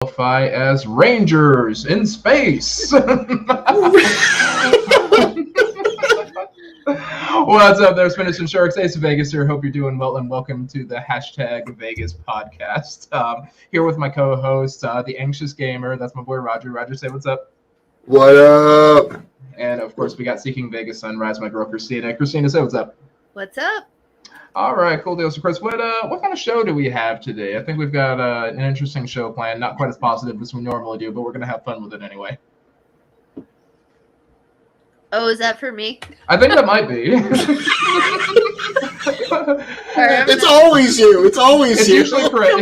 qualify as Rangers in space. What's up there, Spinners and Sharks? Ace of Vegas here. Hope you're doing well, and welcome to the hashtag Vegas podcast. Here with my co-host, the Anxious Gamer. That's my boy Roger. Roger, say what's up. What up? And of course, we got Seeking Vegas Sunrise, my girl Christina. Christina, say what's up. What's up? All right, cool deal. So, Chris, what kind of show do we have today? I think we've got an interesting show planned. Not quite as positive as we normally do, but we're going to have fun with it anyway. Oh, is that for me? I think that might be. It's always you. It's always It's you. usually correct.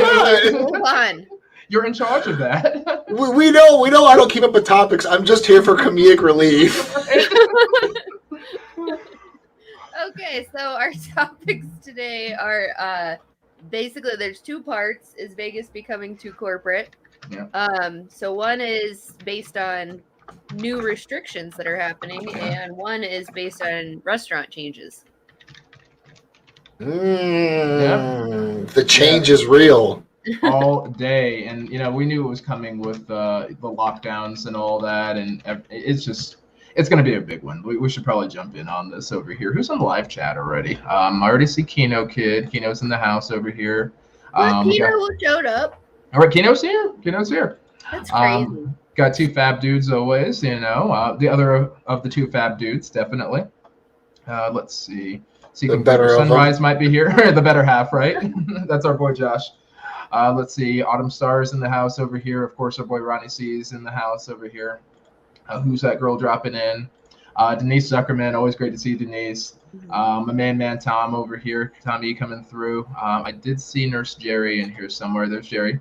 Hold on. You're in charge of that. We know I don't keep up with topics. I'm just here for comedic relief. Okay, so our topics today are basically there's two parts. Is Vegas becoming too corporate? Yeah. So one is based on new restrictions that are happening, and one is based on restaurant changes. The change is real. All day, and we knew it was coming with the lockdowns and all that, and it's going to be a big one. We should probably jump in on this over here. Who's on the live chat already? I already see Kino Kid. Kino's in the house over here. Kino showed up. All right, Kino's here. That's crazy. Got two fab dudes always, the other of the two fab dudes, definitely. Let's see. The better Sunrise might be here. The better half, right? That's our boy Josh. Let's see. Autumn Star's in the house over here. Of course, our boy Ronnie C is in the house over here. Who's that girl dropping in? Denise Zuckerman. Always great to see you, Denise. My man Tom over here. Tommy coming through. I did see Nurse Jerry in here somewhere. There's Jerry.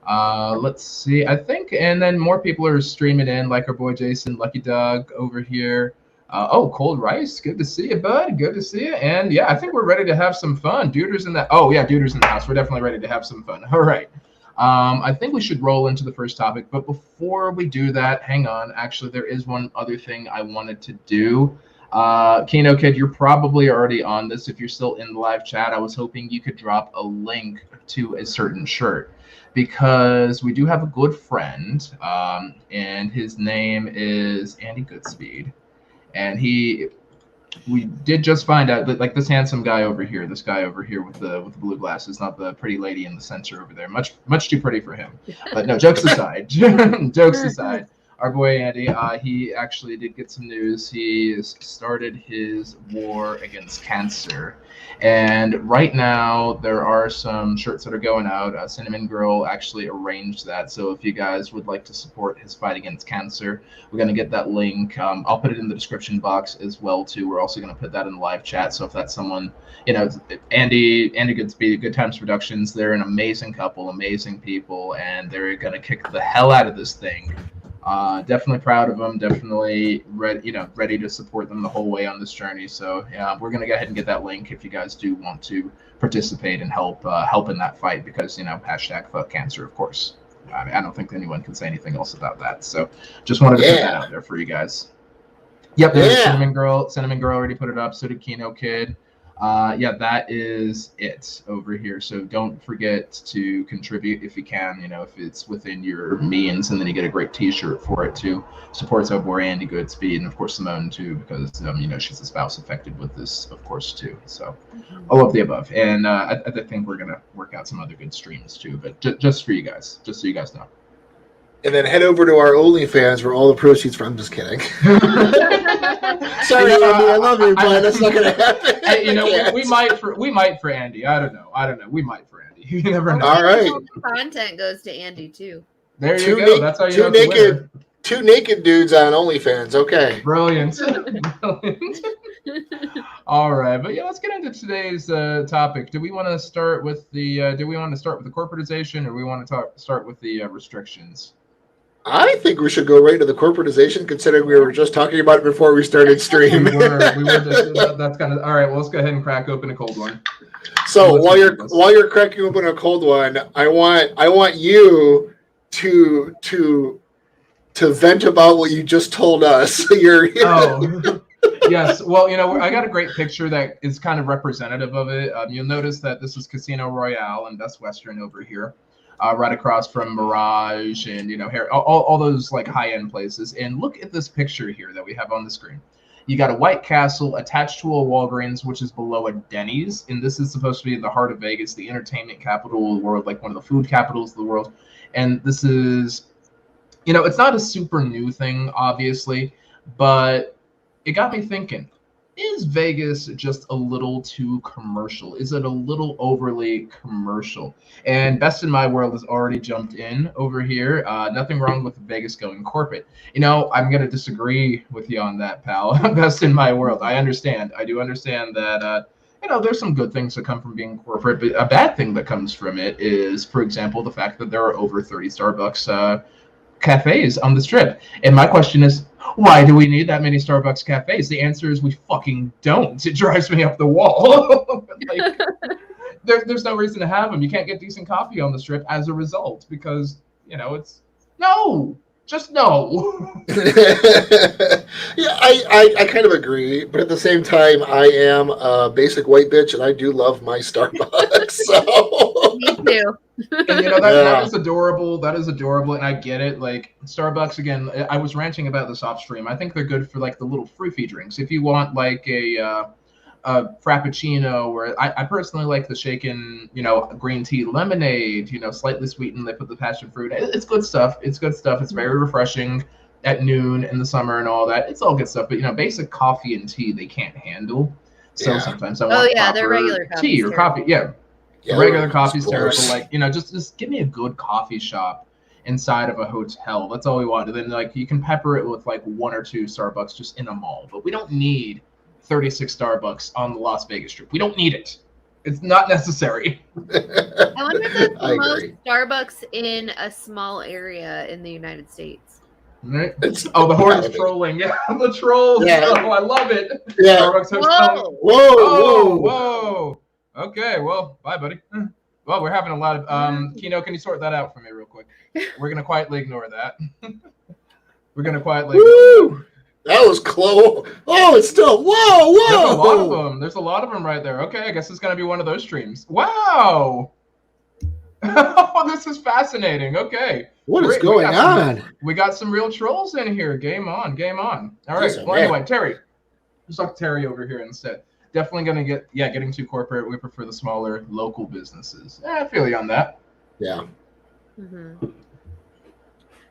Let's see. I think, and then more people are streaming in, like our boy Jason, Lucky Dog over here. Cold Rice. Good to see you, bud. Good to see you. And yeah, I think we're ready to have some fun. Duder's in the. Oh yeah, Duder's in the house. We're definitely ready to have some fun. All right. I think we should roll into the first topic, but before we do that, hang on. Actually, there is one other thing I wanted to do. Kino Kid, you're probably already on this. If you're still in the live chat, I was hoping you could drop a link to a certain shirt, because we do have a good friend, and his name is Andy Goodspeed, and we did just find out that, like, this handsome guy over here, this guy over here with the blue glasses, not the pretty lady in the center over there, much too pretty for him. But no, jokes aside, our boy Andy, he actually did get some news. He has started his war against cancer. And right now, there are some shirts that are going out. Cinnamon Girl actually arranged that. So if you guys would like to support his fight against cancer, we're going to get that link. I'll put it in the description box as well, too. We're also going to put that in the live chat. So if that's someone, Andy Goodspeed, Good Times Productions, they're an amazing couple, amazing people, and they're going to kick the hell out of this thing. Definitely proud of them. Definitely ready to support them the whole way on this journey. So yeah, we're gonna go ahead and get that link if you guys do want to participate and help in that fight, because hashtag fuck cancer, of course. I don't think anyone can say anything else about that. So just wanted to put that out there for you guys. Yep, Cinnamon Girl already put it up. So did Kino Kid. That is it over here. So don't forget to contribute if you can, if it's within your means, and then you get a great t-shirt for it too. Supports our boy Andy Goodspeed, and of course Simone too, because she's a spouse affected with this, of course, too. So all of the above. And I think we're gonna work out some other good streams too, but just for you guys, just so you guys know. And then head over to our OnlyFans where all the proceeds from. I'm just kidding. Sorry, Andy, I love you, but that's not gonna happen. Hey, we might for Andy. I don't know. We might for Andy. You never know. All right. Content goes to Andy too. There you go. That's how you know. Two naked dudes on OnlyFans. Okay. Brilliant. All right, but yeah, let's get into today's topic. Do we want to start with the corporatization, or do we want to start with the restrictions? I think we should go right to the corporatization, considering we were just talking about it before we started stream. we were that's kind of all right. Well, let's go ahead and crack open a cold one. So while you're cracking open a cold one, I want you to vent about what you just told us. Yes. Well, I got a great picture that is kind of representative of it. You'll notice that this is Casino Royale and Best Western over here. right across from Mirage and all those like high-end places. And look at this picture here that we have on the screen. You got a White Castle attached to a Walgreens, which is below a Denny's, and this is supposed to be in the heart of Vegas, the entertainment capital of the world, like one of the food capitals of the world. And this is, it's not a super new thing, obviously, but it got me thinking, is Vegas just a little too commercial? Is it a little overly commercial? And Best in My World has already jumped in over here. Nothing wrong with Vegas going corporate. I'm going to disagree with you on that, pal. Best in My World. I understand. I do understand that, there's some good things that come from being corporate, but a bad thing that comes from it is, for example, the fact that there are over 30 Starbucks cafes on the Strip. And my question is, why do we need that many Starbucks cafes? The answer is we fucking don't. It drives me up the wall. Like, there's no reason to have them. You can't get decent coffee on the Strip as a result because, it's just no. Yeah, I kind of agree, but at the same time, I am a basic white bitch, and I do love my Starbucks. So Me too. And that is adorable. That is adorable, and I get it. Like Starbucks, again, I was ranting about this off stream. I think they're good for like the little fruity drinks. If you want like a frappuccino, or I personally like the shaken, green tea lemonade, slightly sweetened. They put the passion fruit. It's good stuff. It's good stuff. It's very refreshing at noon in the summer and all that. It's all good stuff. But basic coffee and tea they can't handle. So sometimes I want their regular tea or coffee. Yeah, regular coffee's terrible. Like just give me a good coffee shop inside of a hotel. That's all we want. And then like you can pepper it with like one or two Starbucks just in a mall. But we don't need 36 Starbucks on the Las Vegas Strip. We don't need it. It's not necessary. I wonder if that's the most Starbucks in a small area in the United States. Right? The horde is trolling. Yeah, the trolls. Yeah. Oh, I love it. Yeah. Starbucks hotel. Whoa. Okay, well, bye, buddy. Well, we're having a lot of Kino, can you sort that out for me real quick? We're gonna quietly ignore that. We're gonna quietly ignore that was close. Oh, it's still whoa. There's a lot of them. There's a lot of them right there. Okay, I guess it's gonna be one of those streams. Wow. Oh, this is fascinating. Okay. What is going on? We got some real trolls in here. Game on. All right. Well, anyway, Terry. Let's talk to Terry over here instead. Definitely going to getting too corporate. We prefer the smaller local businesses. I feel you on that. Yeah. Mm-hmm.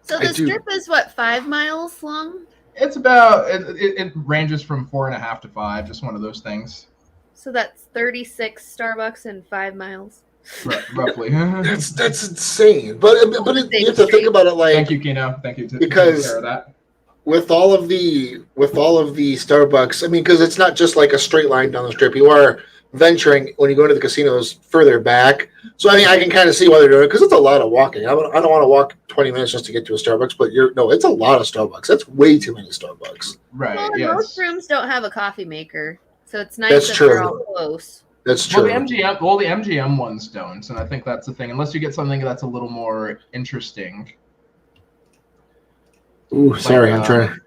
So the Strip is what, 5 miles long? It's about, it ranges from 4.5 to 5, just one of those things. So that's 36 Starbucks in 5 miles. Roughly. That's insane. But you have to think about it like. Thank you, Kino. Thank you. Because care of that. with all of the Starbucks, I mean, because it's not just like a straight line down the Strip. You are venturing when you go into the casinos further back. So I mean, I can kind of see why they're doing it because it's a lot of walking. I don't want to walk 20 minutes just to get to a Starbucks, but it's a lot of Starbucks. That's way too many Starbucks. Right. Well, yes. Most rooms don't have a coffee maker, so it's nice That's that true. they're all close. That's true. The MGM ones don't, and I think that's the thing. Unless you get something that's a little more interesting. Ooh, sorry, I'm trying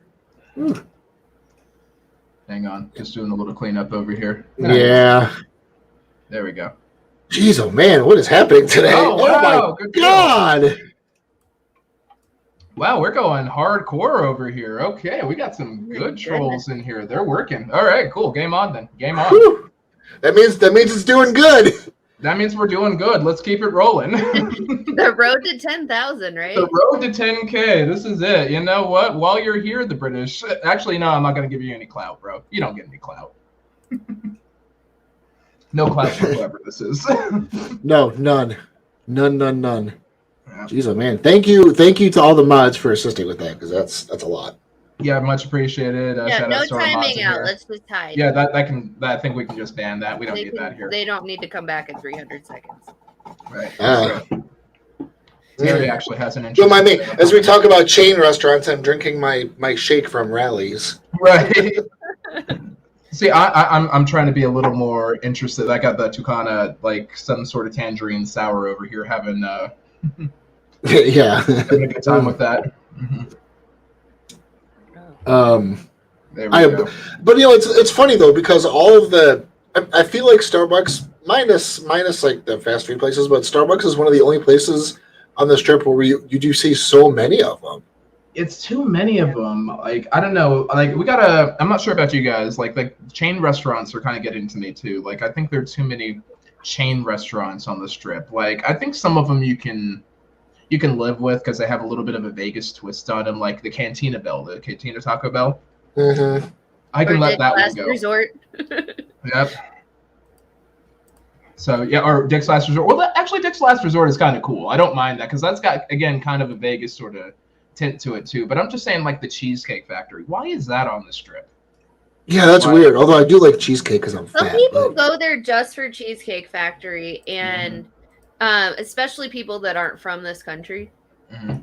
to. Hang on, just doing a little cleanup over here. Yeah. There we go. Jeez, oh man, what is happening today? Oh, wow, my good God! Wow, we're going hardcore over here. Okay, we got some good trolls in here. They're working. All right, cool. Game on then. Game on. Whew. That means it's doing good. That means we're doing good. Let's keep it rolling. The road to 10,000, right? The road to 10K. This is it. You know what? While you're here, the British. Actually, no, I'm not going to give you any clout, bro. You don't get any clout. No clout for whoever this is. No, none. None. Yeah. Jeez, oh man. Thank you to all the mods for assisting with that because that's a lot. Yeah, much appreciated. Yeah, no timing out. Let's just hide. Yeah, I think we can just ban that. We don't need that here. They don't need to come back in 300 seconds. Right. Terry actually has an interest. Don't mind me. As we talk about chain restaurants, I'm drinking my shake from Rallies. Right. See, I'm trying to be a little more interested. I got the Tucana, like some sort of tangerine sour over here, having yeah, having a good time with that. Mm-hmm. But it's funny though because all of I feel like Starbucks minus like the fast food places, but Starbucks is one of the only places on the strip where you do see so many of them. It's too many of them. Like, I don't know. Like, we gotta. I'm not sure about you guys. Like chain restaurants are kind of getting to me too. Like, I think there are too many chain restaurants on the strip. Like, I think some of them you can live with because they have a little bit of a Vegas twist on them, like the Cantina Bell, the Cantina Taco Bell. Mm-hmm. I can Or let Dick's that one Last go. Resort. Yep. So yeah, or Dick's Last Resort. Well, actually, Dick's Last Resort is kind of cool. I don't mind that because that's got, again, kind of a Vegas sort of tint to it too. But I'm just saying, like the Cheesecake Factory. Why is that on the strip? Yeah, that's weird. Although I do like cheesecake because I'm Some fat. people but- go there just for Cheesecake Factory, and especially people that aren't from this country. Mm-hmm.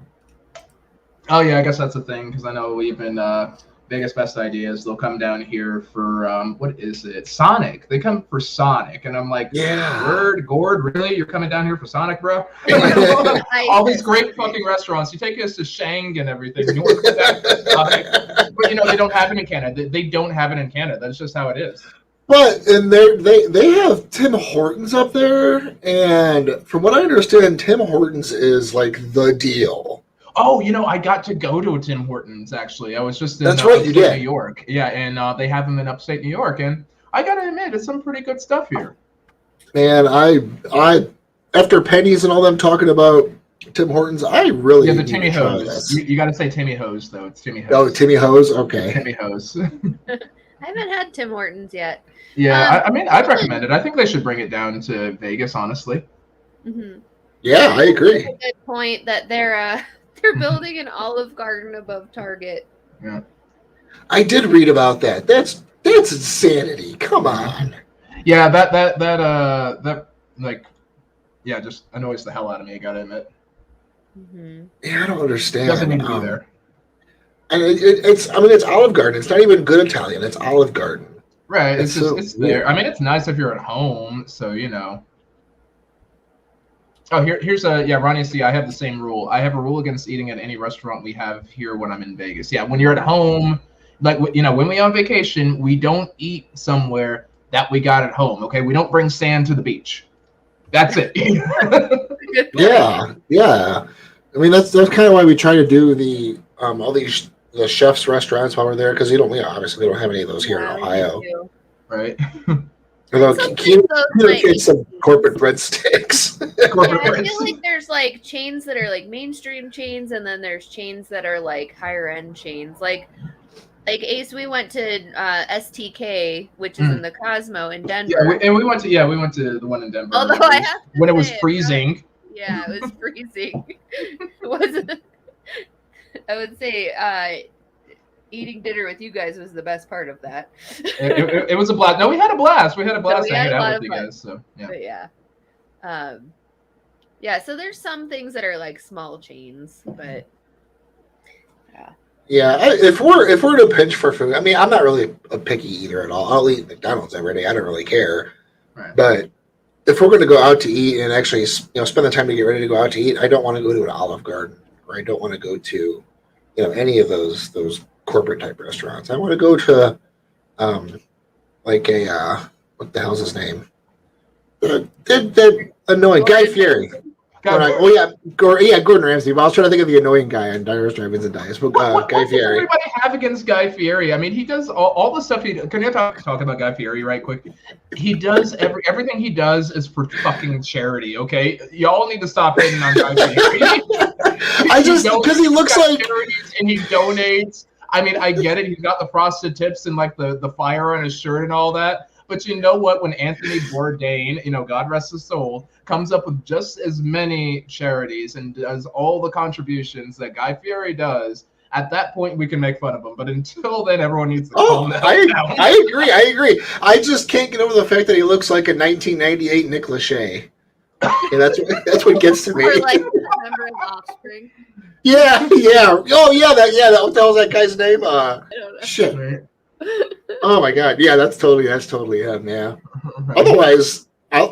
Oh yeah, I guess that's a thing because I know even Vegas Best Ideas, they'll come down here for what is it? Sonic. They come for Sonic, and I'm like, Yeah. Word, Gord, really? You're coming down here for Sonic, bro? I- All these great fucking restaurants. You take us to Shang and everything. You want to come down for Sonic? But you know they don't have it in Canada. They don't have it in Canada. That's just how it is. But and they have Tim Hortons up there, and from what I understand, Tim Hortons is like the deal. Oh, you know, I got to go to a Tim Hortons actually. I was just in That's right, you upstate did. New York. Yeah, and they have them in upstate New York, and I gotta admit, it's some pretty good stuff here. And I after Penny's and all them talking about Tim Hortons, I really Yeah, the need Timmy to try Hose. this. You got to say Timmy Hose though. It's Timmy Hose. Oh, Timmy Hose. Okay. Timmy Hose. I haven't had Tim Hortons yet. Yeah, I mean, I'd recommend it. I think they should bring it down to Vegas, honestly. Mm-hmm. Yeah, I agree. That's a good point that they're building an Olive Garden above Target. Yeah. I did read about that. That's insanity. Come on. Yeah, that like, yeah, just annoys the hell out of me. I gotta admit. Mm-hmm. Yeah, I don't understand. Doesn't need to be there. And it's Olive Garden. It's not even good Italian. It's Olive Garden. Right. It's just so it's weird. there. I mean, it's nice if you're at home, so you know. Oh, here's a Ronnie. See, I have the same rule. I have a rule against eating at any restaurant we have here when I'm in Vegas. Yeah, when you're at home, like you know, when we on vacation, we don't eat somewhere that we got at home. Okay, we don't bring sand to the beach. That's it. Yeah. I mean, that's kind of why we try to do the all these the chefs restaurants while we're there because obviously we don't have any of those here in Ohio. Right. Although Sometimes Keenan those might gets some corporate breadsticks. I feel like there's like chains that are like mainstream chains, and then there's chains that are like higher end chains. Like Ace, we went to STK, which is in the Cosmo in Denver. Yeah, we went to the one in Denver. Although I have to when it was say, freezing. Yeah, it was freezing. I would say eating dinner with you guys was the best part of that. It was a blast. No, we had a blast. We had a blast hanging out with you fun. guys. So yeah. But yeah. So there's some things that are like small chains, but Yeah, if we're in a pinch for food, I mean, I'm not really a picky eater at all. I'll eat McDonald's every day. I don't really care. Right. But if we're going to go out to eat and actually, spend the time to get ready to go out to eat, I don't want to go to an Olive Garden, or I don't want to go to, any of those corporate type restaurants. I want to go to, like what the hell's his name? The annoying Guy Fieri. Gordon Ramsay. But I was trying to think of the annoying guy on Diners, Drive-Ins, and Dice. But What Guy does Fieri. everybody have against Guy Fieri? I mean, he does all the stuff he. Can you talk about Guy Fieri right quick? He does everything he does is for fucking charity. Okay, y'all need to stop hating on Guy Fieri. I just because he looks like charities and he donates. I mean, I get it. He's got the frosted tips and like the fire on his shirt and all that. But you know what? When Anthony Bourdain, God rest his soul, comes up with just as many charities and does all the contributions that Guy Fieri does, at that point we can make fun of him. But until then, everyone needs to calm down. I agree. I just can't get over the fact that he looks like a 1998 Nick Lachey. Yeah, that's what gets to me. or like a member of Offspring. Yeah. Oh yeah, what the hell's that guy's name? I don't know. Shit. Right. Oh my god. Yeah, that's totally him. Yeah. Right. Otherwise, I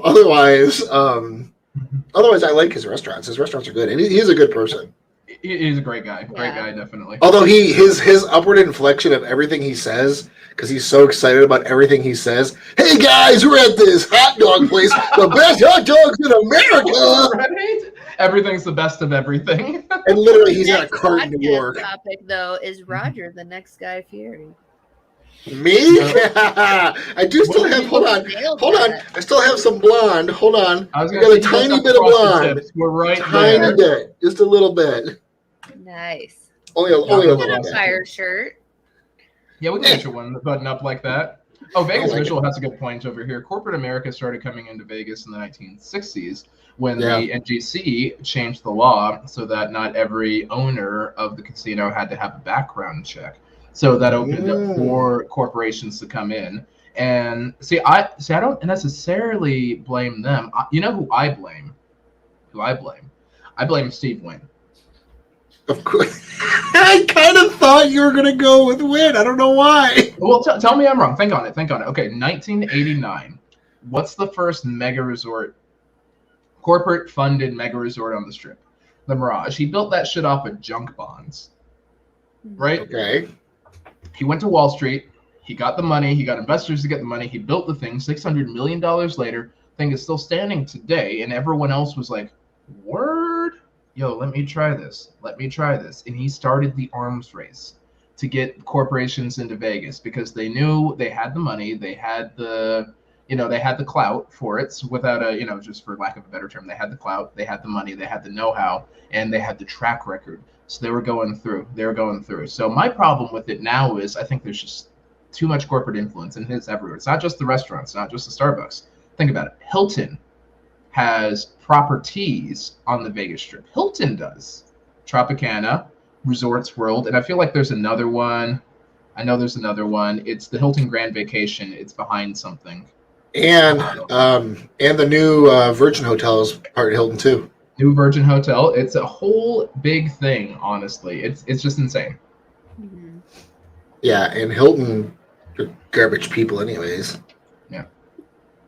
like his restaurants. His restaurants are good, and he's a good person. He's a great guy. Great Yeah. guy, definitely. Although his upward inflection of everything he says, because he's so excited about everything he says. Hey guys, we're at this hot dog place, the best hot dogs in America. Right? Everything's the best of everything. And literally, he's The in a next cart in New podcast York. topic though is Roger, the next Guy Fieri. Me? I do still have. Hold on. Nailed Hold on. that. I still have some blonde. Hold on. I was I gonna got a say, you tiny got bit of frosted blonde. tips. We're right Tiny there. bit. Just a little bit. Nice. Only a Yeah, little Got a bit. fire shirt. Yeah, we can get you one button up like that. Oh, Vegas like Visual has a good point over here. Corporate America started coming into Vegas in the 1960s when Yeah. the NGC changed the law so that not every owner of the casino had to have a background check. So that opened up for corporations to come in. And I don't necessarily blame them. You know who I blame? I blame Steve Wynn. Of course. I kind of thought you were going to go with Wynn. I don't know why. Well, tell me I'm wrong. Think on it. Okay, 1989. What's the first mega resort, corporate funded mega resort on the Strip? The Mirage. He built that shit off of junk bonds, right? Okay. He went to Wall Street. He got the money. He got investors to get the money. He built the thing. $600 million later, thing is still standing today. And everyone else was like, word? Yo, let me try this. And he started the arms race to get corporations into Vegas because they knew they had the money. They had the, they had the clout for it. So without just for lack of a better term, they had the clout, they had the money, they had the know-how, and they had the track record. So they were going through. So my problem with it now is I think there's just too much corporate influence, and it's everywhere. It's not just the restaurants, not just the Starbucks. Think about it. Hilton has properties on the Vegas Strip. Hilton does. Tropicana, Resorts World, and I feel like there's another one. I know there's another one. It's the Hilton Grand Vacation. It's behind something. And the new Virgin Hotel is part of Hilton too. New Virgin Hotel. It's a whole big thing, honestly. It's just insane. Mhm. Yeah, and Hilton, they're garbage people anyways. Yeah.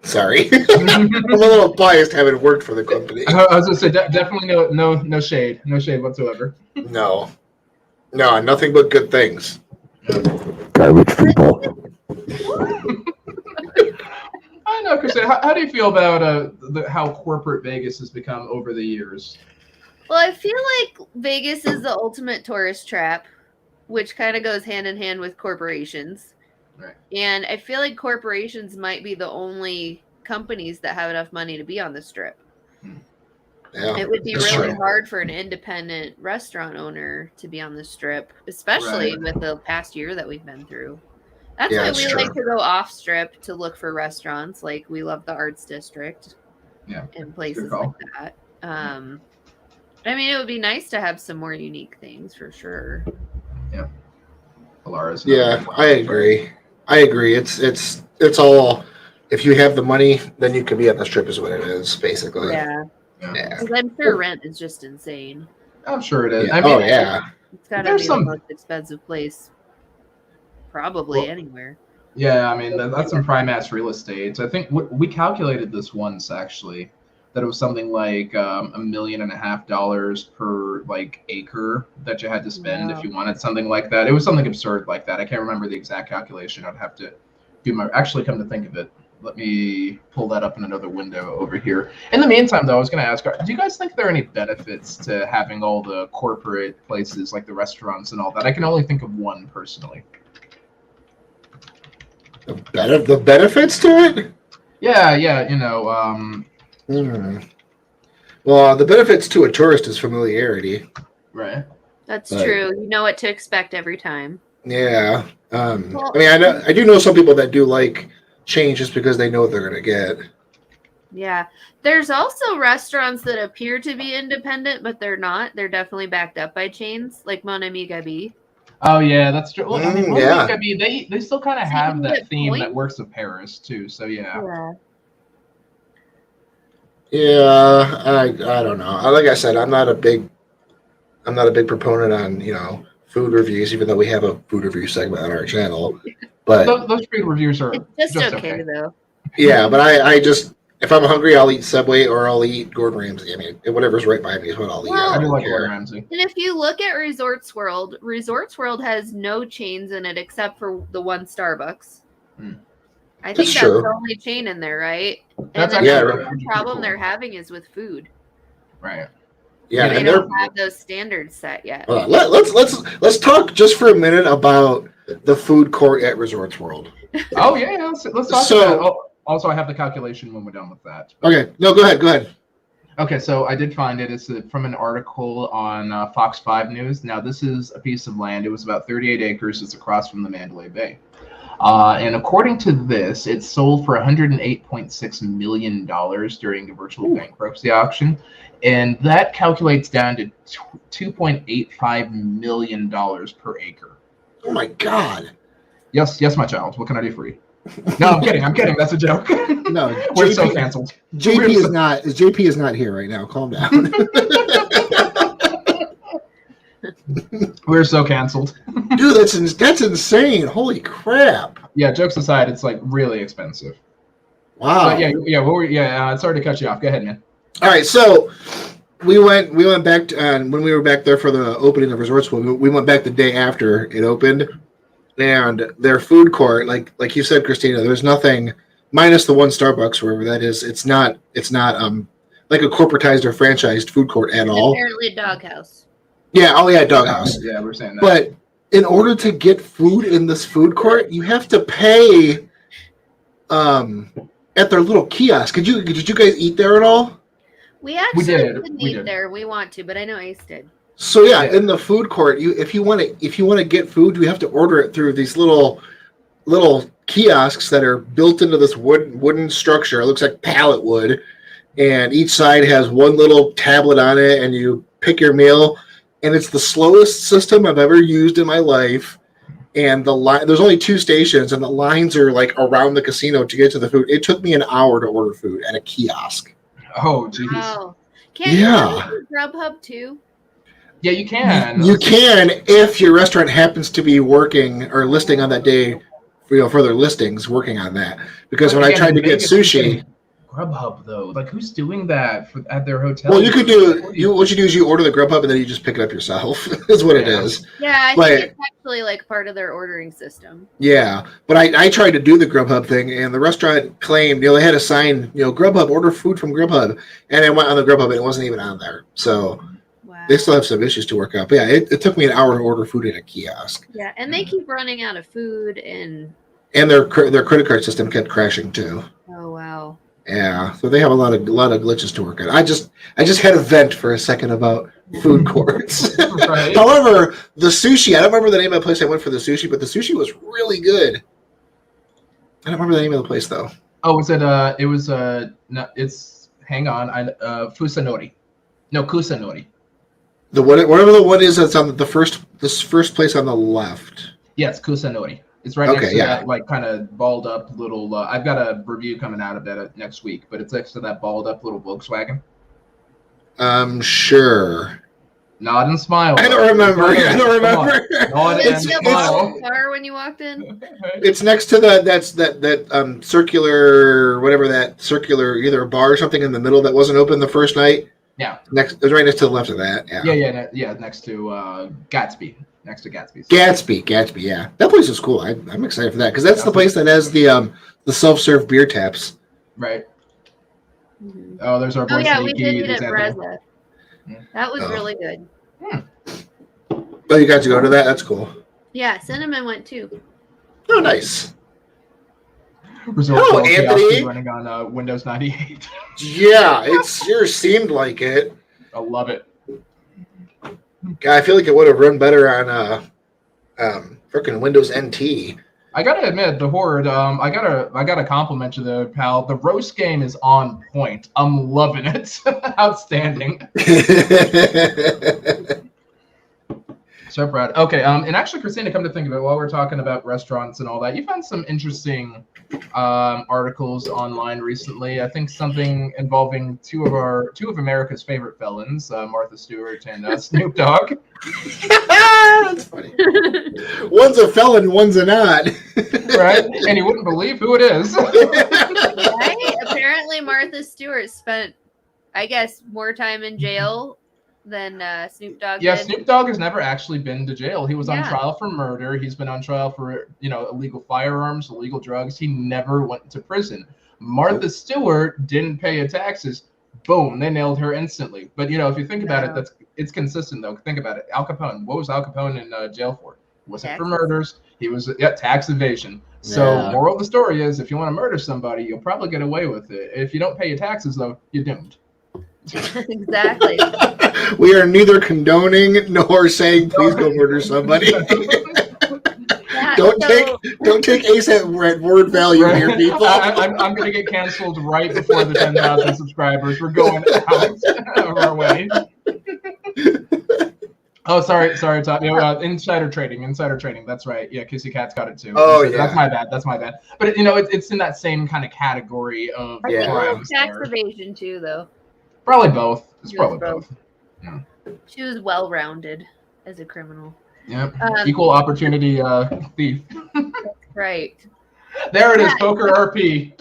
Sorry. I'm a little biased having worked for the company. I was gonna say definitely no shade whatsoever. No, nothing but good things. Garbage people. I know, Chris. How do you feel about how corporate Vegas has become over the years? Well, I feel like Vegas is the ultimate tourist trap, which kind of goes hand in hand with corporations. Right. And I feel like corporations might be the only companies that have enough money to be on the Strip. Yeah, It would be that's really true. hard for an independent restaurant owner to be on the Strip, especially Right. with the past year that we've been through. That's Yeah, why that's we true. like to go off Strip to look for restaurants. Like we love the Arts District, Yeah, and places good call. like that. I mean, it would be nice to have some more unique things for sure. Polaris. Yeah, I agree. It's all. If you have the money, then you can be on the Strip, is what it is, basically. Yeah, Yeah. 'cause I'm sure rent is just insane. I'm sure it is. Yeah. I mean, Oh yeah. It's got to There's be some- the most expensive place, probably Well, anywhere. Yeah, I mean that's some prime ass real estate. I think we calculated this once actually, that it was something like $1.5 million per like acre that you had to spend Wow. if you wanted something like that. It was something absurd like that. I can't remember the exact calculation. I'd have to do my. Actually, come to think of it, let me pull that up in another window over here. In the meantime, though, I was going to ask, do you guys think there are any benefits to having all the corporate places like the restaurants and all that? I can only think of one personally. The benefits to it? Yeah, Well, the benefits to a tourist is familiarity. right. That's Right. true. You know what to expect every time. Yeah. Well- I mean, I do know some people that do like change just because they know what they're gonna get. Yeah. There's also restaurants that appear to be independent, but they're not. They're definitely backed up by chains, like Mon Ami Gabi. Oh yeah, that's true. Well, I mean, Yeah. I mean, they still kind of So you have can that get theme that points? works with Paris too. So yeah. Yeah, I don't know. Like I said, I'm not a big proponent on food reviews, even though we have a food review segment on our channel. But Those food reviews are It's just okay, though. yeah, but If I'm hungry, I'll eat Subway or I'll eat Gordon Ramsay. I mean, whatever's right by me is what I'll eat. Well, I do don't like care. Gordon Ramsay. And if you look at Resorts World has no chains in it except for the one Starbucks. Hmm. I think That's that's true. the only chain in there, right? That's and then actually the pretty problem cool. they're having is with food. Right. Yeah, They and they're don't have those standards set yet. let's talk just for a minute about the food court at Resorts World. Oh yeah, let's talk So- about it. Oh, also, I have the calculation when we're done with that. Okay, no, go ahead. Okay, so I did find it. It's from an article on Fox 5 News. Now, this is a piece of land. It was about 38 acres. It's across from the Mandalay Bay. And according to this, it sold for $108.6 million during a virtual bankruptcy auction. And that calculates down to $2.85 million per acre. Oh my God. Yes, my child. What can I do for you? No, I'm kidding. That's a joke. No, We're so canceled. JP is not here right now. Calm down. We're so canceled. Dude, that's insane. Holy crap. Yeah, jokes aside, it's like really expensive. Wow. But sorry to cut you off. Go ahead, man. All right, so we went back to, when we were back there for the opening of Resorts World. We went back the day after it opened, and their food court, like you said, Christina, there's nothing minus the one Starbucks, wherever that is. It's not like a corporatized or franchised food court at all. Apparently a doghouse. Yeah, Doghouse. Yeah, we're saying that. But in order to get food in this food court, you have to pay at their little kiosk. Did you guys eat there at all? We actually did. didn't We eat did. there. We want to, but I know Ace did. So yeah, Yeah. in the food court, if you want to get food, you have to order it through these little kiosks that are built into this wooden structure. It looks like pallet wood, and each side has one little tablet on it, and you pick your meal. And it's the slowest system I've ever used in my life. And there's only 2 stations, and the lines are like around the casino to get to the food. It took me an hour to order food at a kiosk. Oh, jeez. Wow. Can't Yeah. you do Grubhub too? Yeah, you can. You can if your restaurant happens to be working or listing on that day, for their listings, working on that. Because when I tried to get sushi, Grubhub though, like who's doing that at their hotel? well, what you do is you order the Grubhub and then you just pick it up yourself. Is what it Yeah. is. Yeah, I But- think it's actually like part of their ordering system. Yeah, but I tried to do the Grubhub thing, and the restaurant claimed, they had a sign, Grubhub, order food from Grubhub, and I went on the Grubhub, and it wasn't even on there. So Wow. they still have some issues to work out. But yeah, it took me an hour to order food at a kiosk, Yeah, and they keep running out of food and and their credit card system kept crashing too. oh wow. Yeah, so they have a lot of glitches to work out. I just had a vent for a second about food courts. Right. However, the sushi, I don't remember the name of the place I went for the sushi, but the sushi was really good. I don't remember the name of the place though. Oh, was it? It was. No, it's. Hang on. Fusanori. No, Kusanori. Whatever the one is that's on this first place on the left. Yes, Kusanori. It's right Okay, next to yeah. that, like, kind of balled up little. I've got a review coming out of that next week, but it's next to that balled up little Volkswagen. Sure. Nod and smile. I don't remember. Come on. Nod Did and you have a smile. long car when you walked in? It's next to that circular, whatever that circular, either a bar or something in the middle that wasn't open the first night. Yeah. It was right next to the left of that. Yeah. Yeah. Next to Gatsby. Next to Gatsby's. Gatsby. Yeah, that place is cool. I'm excited for that because that's the place that has the self-serve beer taps. Right. Mhm. Oh, there's our boy Oh yeah, we Sneaky. did eat There's at Anthony. Breza. Yeah. That was Oh. really good. Oh, you got to go to that? That's cool. Yeah, Cinnamon went too. Oh, nice. Resort Hello, World Chaos Anthony. running on Windows 98. Yeah, it sure seemed like it. I love it. God, I feel like it would have run better on freaking Windows NT. I gotta admit, the Horde. I gotta compliment you there, pal. The roast game is on point. I'm loving it. Outstanding. So proud. Okay. And actually, Christina, come to think of it, while we're talking about restaurants and all that, you found some interesting articles online recently. I think something involving two of America's favorite felons, Martha Stewart and Snoop Dogg. That's funny. One's a felon, one's a not. Right? And you wouldn't believe who it is. Right? Apparently, Martha Martha Stewart spent, I guess, more time in jail than Snoop Dogg Yeah, did. Snoop Dogg has never actually been to jail. He was on Yeah. trial for murder. He's been on trial for, illegal firearms, illegal drugs. He never went to prison. Martha Stewart didn't pay her taxes. Boom, they nailed her instantly. But, if you think about it, it's consistent, though. Think about it. Al Capone, what was Al Capone in jail for? It wasn't for murders. He was, tax evasion. So, moral of the story is, if you want to murder somebody, you'll probably get away with it. If you don't pay your taxes, though, you're doomed. Exactly. We are neither condoning nor saying please go murder somebody. Don't take Ace at word value here, people. I'm going to get canceled right before the 10,000 subscribers. We're going out of our way. Oh, sorry, Tom. Insider trading. That's right. Yeah, Kissy Cat's got it too. Oh, yeah. That's my bad. But it's in that same kind of category of crimes. Tax evasion too, though. Probably both. It's probably both. Yeah. She was well-rounded as a criminal. Yep. Equal opportunity thief. Right. There it is, Poker RP.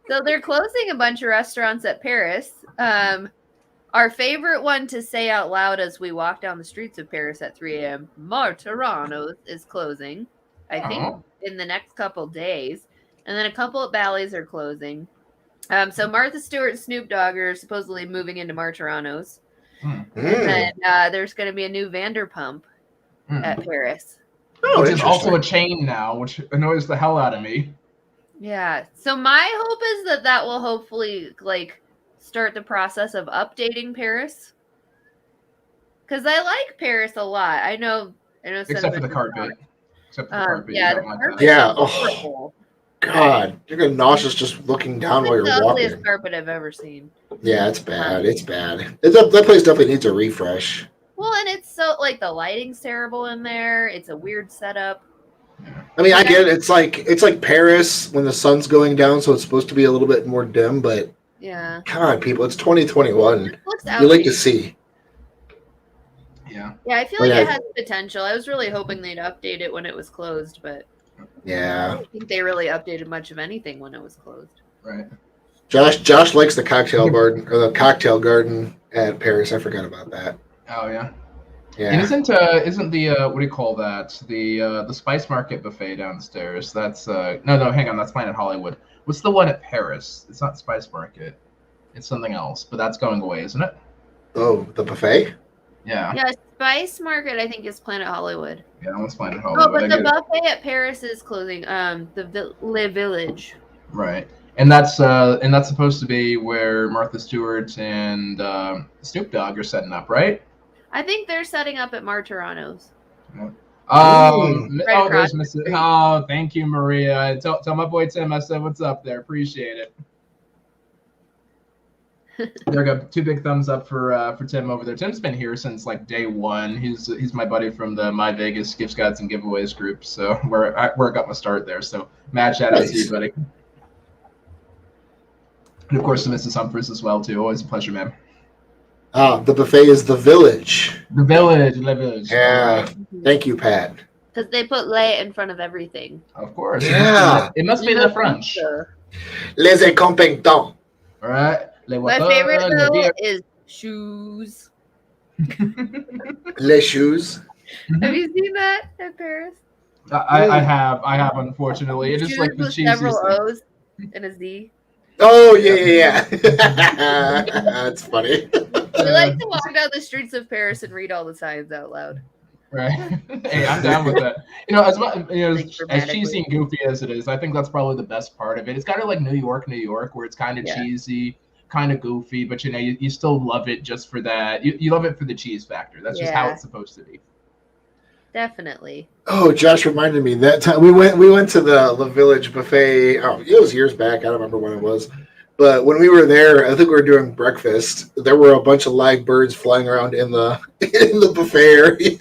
So they're closing a bunch of restaurants at Paris. Our favorite one to say out loud as we walk down the streets of Paris at 3 a.m., Martirano's is closing, I think, in the next couple days. And then a couple of Bally's are closing. So Martha Stewart and Snoop Dogg are supposedly moving into Martirano's. And then there's going to be a new Vanderpump at Paris. Which is also a chain now, which annoys the hell out of me. Yeah. So my hope is that will hopefully start the process of updating Paris. Because I like Paris a lot. I know. Except for the carpet. Yeah, the carpet. Yeah. Oh, God, you're gonna nauseous just looking down while you're walking. It's the ugliest carpet I've ever seen. Yeah, it's bad. It's bad. That place definitely needs a refresh. Well, and it's so the lighting's terrible in there. It's a weird setup. I mean, I get it. It's like Paris when the sun's going down, so it's supposed to be a little bit more dim. But yeah, God, people, it's 2021. It looks you like to see. Yeah, I feel like it has potential. I was really hoping they'd update it when it was closed, but yeah, I don't think they really updated much of anything when it was closed. Right. Josh likes the cocktail garden at Paris. I forgot about that. Oh yeah. Yeah. And isn't the what do you call that? The Spice Market buffet downstairs? That's no, hang on, that's Planet Hollywood. What's the one at Paris? It's not Spice Market. It's something else, but that's going away, isn't it? Oh, the buffet? Yeah. Yeah, Spice Market I think is Planet Hollywood. Yeah, that one's Planet Hollywood. Oh, but the buffet at Paris is closing. The Le Village. Right. And that's supposed to be where Martha Stewart and Snoop Dogg are setting up, right? I think they're setting up at Martirano's. Yeah. Right there's Mrs. Oh, thank you, Maria. Tell my boy Tim I said what's up there. Appreciate it. There we go. 2 big thumbs up for Tim over there. Tim's been here since day one. He's my buddy from the My Vegas Gifts, Guides, and Giveaways group. So where I got my start there. So mad shout out to you, buddy. And of course to Mrs. Humphries as well too. Always a pleasure, man. The buffet is the Village. The Village. Yeah. Right. Thank you, Pat. Because they put "le" in front of everything. Of course. Yeah. It must be the French. Les incompetents. All right. My favorite though is shoes. Les shoes. Have you seen that at Paris? I have unfortunately. It is like the cheesiest several thing. O's and a Z. Oh yeah. That's funny. We like to walk down the streets of Paris and read all the signs out loud. Right. Hey, I'm down with that. As cheesy and goofy as it is, I think that's probably the best part of it. It's kind of like New York, where it's kind of cheesy, kind of goofy, but you still love it just for that. You love it for the cheese factor. That's just how it's supposed to be. Definitely. Oh, Josh reminded me that time we went to the Village buffet. Oh, it was years back. I don't remember when it was. But when we were there, I think we were doing breakfast. There were a bunch of live birds flying around in the buffet area.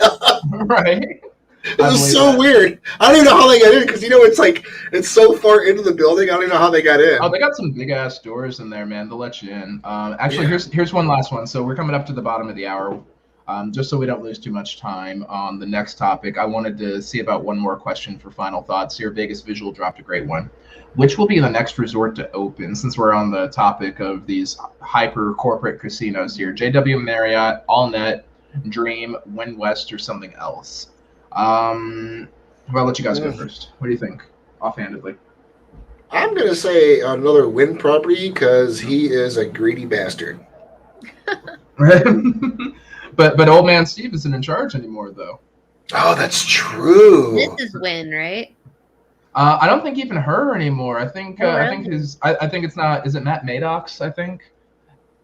Right. It was so weird. I don't even know how they got in because it's so far into the building. I don't even know how they got in. Oh, they got some big ass doors in there, man. They'll let you in. Actually, here's one last one. So we're coming up to the bottom of the hour. Just so we don't lose too much time on the next topic, I wanted to see about one more question for final thoughts here. Vegas Visual dropped a great one. Which will be the next resort to open, since we're on the topic of these hyper corporate casinos here? JW Marriott, AllNet, Dream, Wynn West, or something else? Well, I'll let you guys go first. What do you think, offhandedly? I'm going to say another Wynn property because he is a greedy bastard. But old man Steve isn't in charge anymore, though. Oh, that's true. This is Wynn, right? I don't think even her anymore. I think Oh, I think really? I think it's not. Is it Matt Maddox? I think.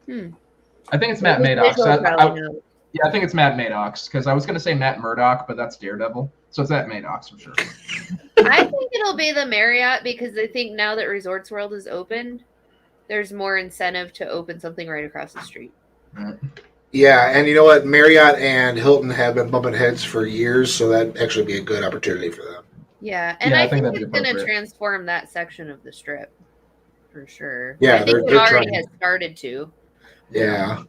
I think it's Matt This Maddox. visual probably knows. Yeah, I think it's Matt Maddox because I was going to say Matt Murdock, but that's Daredevil. So it's Matt Maddox for sure. I think it'll be the Marriott because I think now that Resorts World is opened, there's more incentive to open something right across the street. Right. Yeah, and you know what? Marriott and Hilton have been bumping heads for years, so that'd actually be a good opportunity for them. Yeah, and Yeah, I think that'd be it's going to appropriate. transform that section of the strip for sure. Yeah, I think it they're already trying. has started to. Yeah.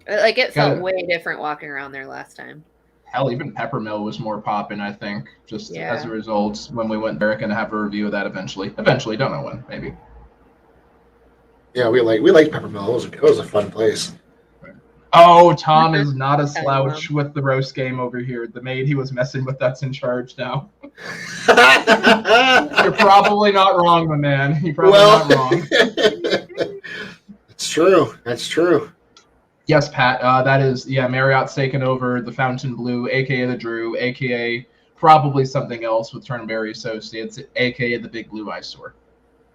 Like it felt Kinda- way different walking around there last time. Hell, even Peppermill was more popping, I think, just Yeah. as a result when we went there. Going to have a review of that eventually. Eventually, don't know when, maybe. Yeah, we liked Peppermill. It was a fun place. Oh, Tom is not a I slouch with the roast game over here. The maid he was messing with that's in charge now. You're probably not wrong, my man. You're probably not wrong. It's true. That's true. Yes, Pat. That is, yeah, Marriott's taken over the Fountain Blue, aka the Drew, aka probably something else with Turnberry Associates, aka the Big Blue Eyesore.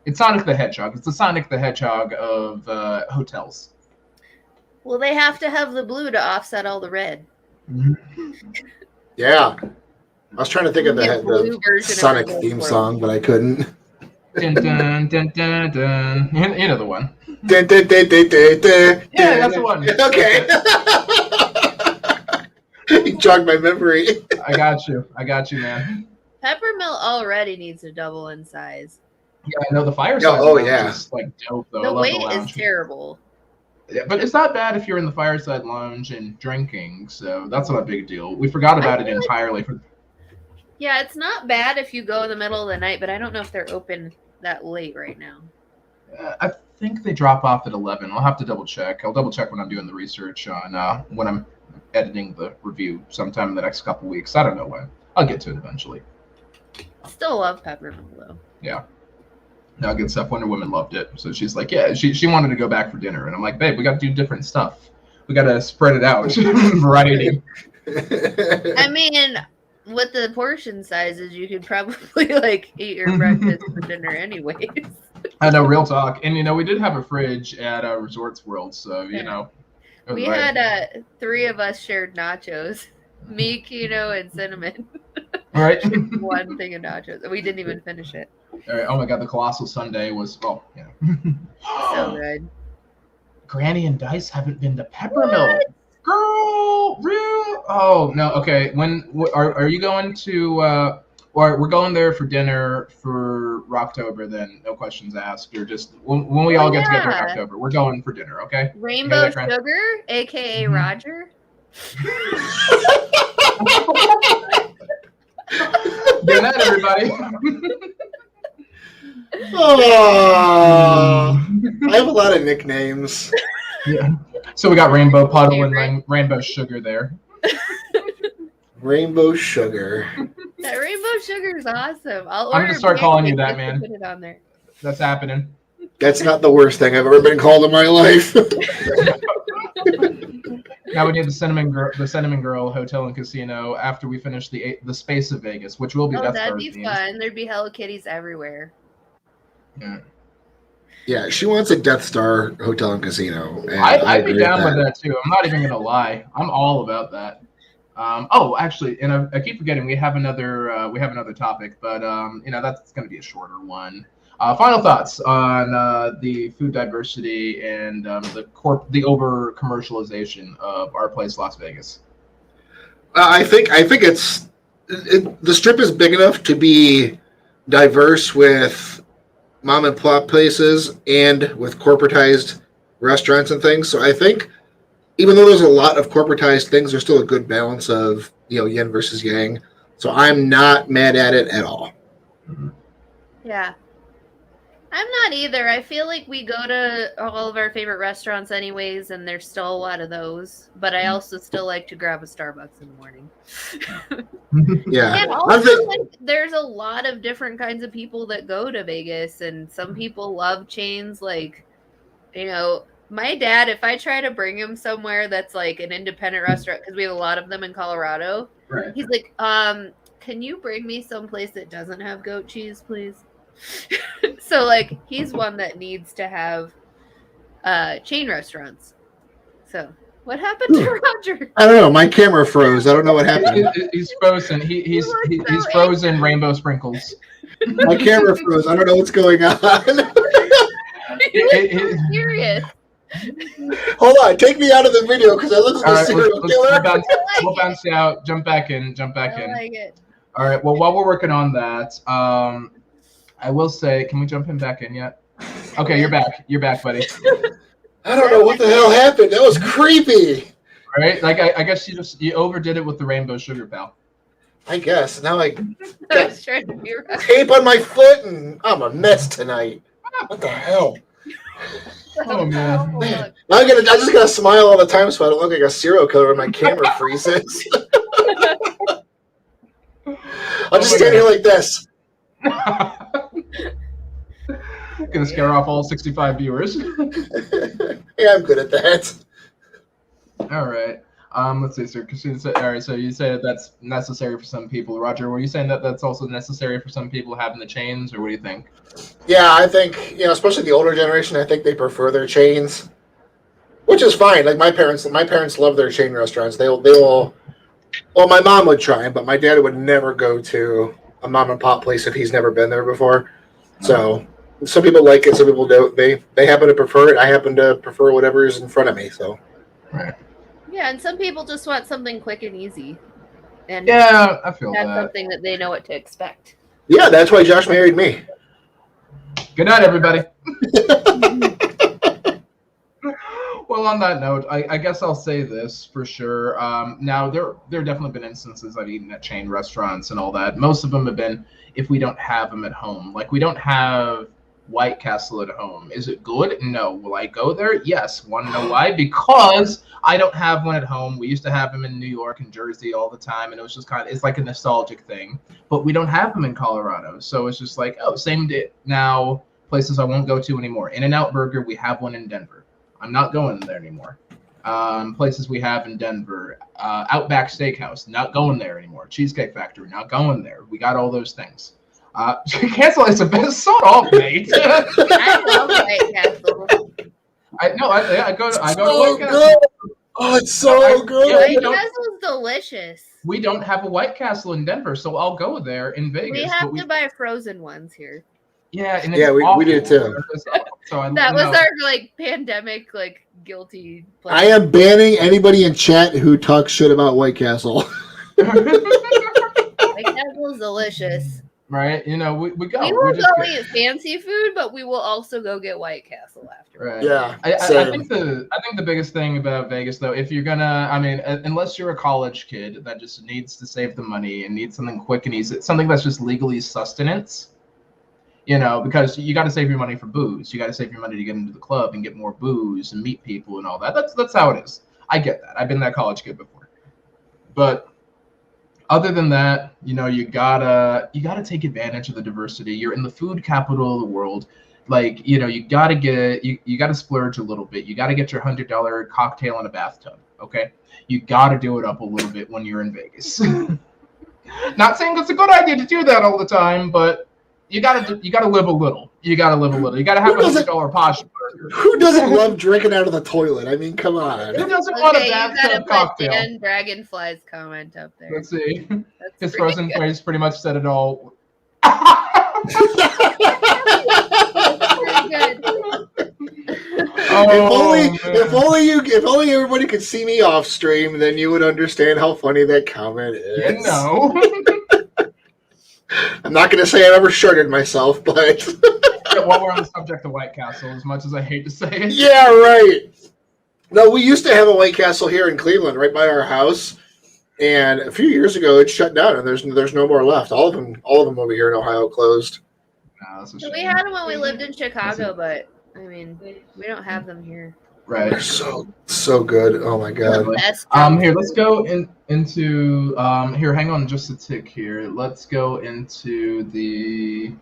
It's Sonic the Hedgehog. It's the Sonic the Hedgehog of hotels. Well, they have to have the blue to offset all the red. Yeah. I was trying to think of Get blue the version of Sonic Resorts theme World. song, but I couldn't. Dun, dun, dun, dun, dun. You know the one. Yeah, Yeah, that's the one. Okay. You jogged my memory. I got you, man. Peppermill already needs to double in size. Yeah, I know the fireside Oh, lounge yeah. is like dope though. I The love wait the is lounge. terrible. Yeah, but it's not bad if you're in the fireside lounge and drinking, so that's not a big deal. We forgot about it feel like- entirely. Yeah, it's not bad if you go in the middle of the night, but I don't know if they're open that late right now. I think they drop off at 11. I'll have to double check. I'll double check when I'm doing the research on when I'm editing the review sometime in the next couple weeks. I don't know when. I'll get to it eventually. Still love Peppermill though. Yeah. No, good stuff. Wonder Woman loved it. So she's like, yeah, she wanted to go back for dinner. And I'm like, babe, we got to do different stuff. We got to spread it out. Variety. I mean, with the portion sizes, you could probably like eat your breakfast for dinner anyways. I know, real talk. And, we did have a fridge at Resorts World. So, it was We right. had 3 of us shared nachos. Me, Kino, and Cinnamon. All right. One thing of nachos. We didn't even finish it. All right. Oh, my God. The Colossal Sundae was, So good. Granny and Dice haven't been to Peppermill. Girl, real? Oh, no. Okay. When are you going to, or we're going there for dinner for Rocktober then, no questions asked, or just when we all get together in yeah. October, we're going for dinner, okay? Rainbow that, Grant? Sugar, aka Mhm. Roger. Good night, everybody. Oh, I have a lot of nicknames. Yeah. So we got Rainbow Puddle and Favorite. Rainbow Sugar there. Rainbow Sugar. That Rainbow Sugar is awesome. I'll I'm order gonna start calling you pancakes that, just to man. Put it on there. That's happening. That's not the worst thing I've ever been called in my life. Now we need the Cinnamon Girl Hotel and Casino after we finish the Space of Vegas, which will be Oh, Death that'd Star be themed. fun. There'd be Hello Kitties everywhere. Yeah. Yeah, she wants a Death Star hotel and casino. And I'd be agree down with that too. I'm not even gonna lie. I'm all about that. Actually, and I keep forgetting we have another topic, but that's gonna be a shorter one. Final thoughts on the food diversity and the over commercialization of Our Place Las Vegas. I think the strip is big enough to be diverse with mom and pop places and with corporatized restaurants and things. So I think even though there's a lot of corporatized things, there's still a good balance of yin versus yang. So I'm not mad at it at all. Yeah. I'm not either. I feel like we go to all of our favorite restaurants anyways, and there's still a lot of those. But I also still like to grab a Starbucks in the morning. Yeah. And also, like, there's a lot of different kinds of people that go to Vegas, and some people love chains. Like, my dad, if I try to bring him somewhere that's like an independent restaurant, because we have a lot of them in Colorado, Right. he's like, can you bring me someplace that doesn't have goat cheese, please? So, like, he's one that needs to have chain restaurants. So, what happened to Roger? I don't know. My camera froze. I don't know what happened. He's frozen. He's frozen rainbow sprinkles. My camera froze. I don't know what's going on. He's serious. Hold on. Take me out of the video because I look like a serial killer. We'll bounce you out. Jump back in. I like it. All right. Well, while we're working on that, I will say, can we jump him back in yet? Okay, you're back. You're back, buddy. I don't know what the hell happened. That was creepy. Right? Like I guess you overdid it with the rainbow sugar, pal. I guess. Now I I was trying to be right. tape on my foot and I'm a mess tonight. What the hell? Oh man. Man. I just gotta smile all the time so I don't look like a serial killer when my camera freezes. I'll just stand here like this. Gonna scare off all 65 viewers. Yeah, I'm good at that. All right. Let's see, sir. All right. So you say that's necessary for some people. Roger, were you saying that that's also necessary for some people having the chains, or what do you think? Yeah, I think especially the older generation. I think they prefer their chains, which is fine. Like my parents love their chain restaurants. They will. Well, my mom would try, but my dad would never go to a mom and pop place if he's never been there before. So some people like it, some people don't. They happen to prefer it. I happen to prefer whatever's in front of me. So. Right. Yeah, and some people just want something quick and easy. And yeah, I feel that's that. something that they know what to expect. Yeah, that's why Josh married me. Good night, everybody. Well, on that note, I guess I'll say this for sure. Now, there have definitely been instances I've eaten at chain restaurants and all that. Most of them have been if we don't have them at home. Like, we don't have White Castle at home. Is it good? No. Will I go there? Yes. Want to know why? Because I don't have one at home. We used to have them in New York and Jersey all the time, and it was just it's like a nostalgic thing. But we don't have them in Colorado, so it's just like, oh, same day. Now, places I won't go to anymore. In-N-Out Burger, we have one in Denver. I'm not going there anymore. Places we have in Denver, Outback Steakhouse, not going there anymore. Cheesecake Factory, not going there. We got all those things. Cancel is the best sort off, mate. I love White Castle. I go to So White Castle. good. Oh, it's so good. White Castle's delicious. We don't have a White Castle in Denver, so I'll go there in Vegas. We have to buy frozen ones here. Yeah, and we do too. So That was our pandemic guilty pleasure. I am banning anybody in chat who talks shit about White Castle. White Castle's delicious. Right, we go. We will go eat fancy food, but we will also go get White Castle after. Right. Yeah. I think the biggest thing about Vegas, though, if you're gonna, unless you're a college kid that just needs to save the money and needs something quick and easy, something that's just legally sustenance, because you got to save your money for booze. You got to save your money to get into the club and get more booze and meet people and all that. That's how it is. I get that. I've been that college kid before, but. Other than that, you gotta take advantage of the diversity. You're in the food capital of the world. You gotta splurge a little bit. You gotta get your $100 cocktail in a bathtub. Okay, you gotta do it up a little bit when you're in Vegas. Not saying it's a good idea to do that all the time, but you gotta live a little. You gotta have a $100 posh burger. Who doesn't love drinking out of the toilet? I mean, come on. Who doesn't want a you gotta bathtub put cocktail? Dan Dragonfly's comment up there. Let's see. That's His pretty frozen good. face pretty much said it all. Pretty good. If only everybody could see me off stream, then you would understand how funny that comment is. I'm not going to say I've ever shirted myself, but While we're on the subject of White Castle, as much as I hate to say it. Yeah, right. No, we used to have a White Castle here in Cleveland, right by our house, and a few years ago it shut down, and there's no more left. All of them over here in Ohio closed. No, that's a So we shame. had them when we lived in Chicago, but I mean, we don't have them here. Right. They're so good. Oh my god. Definitely. Best Here, let's go into here. Hang on, just a tick here. Let's go into the.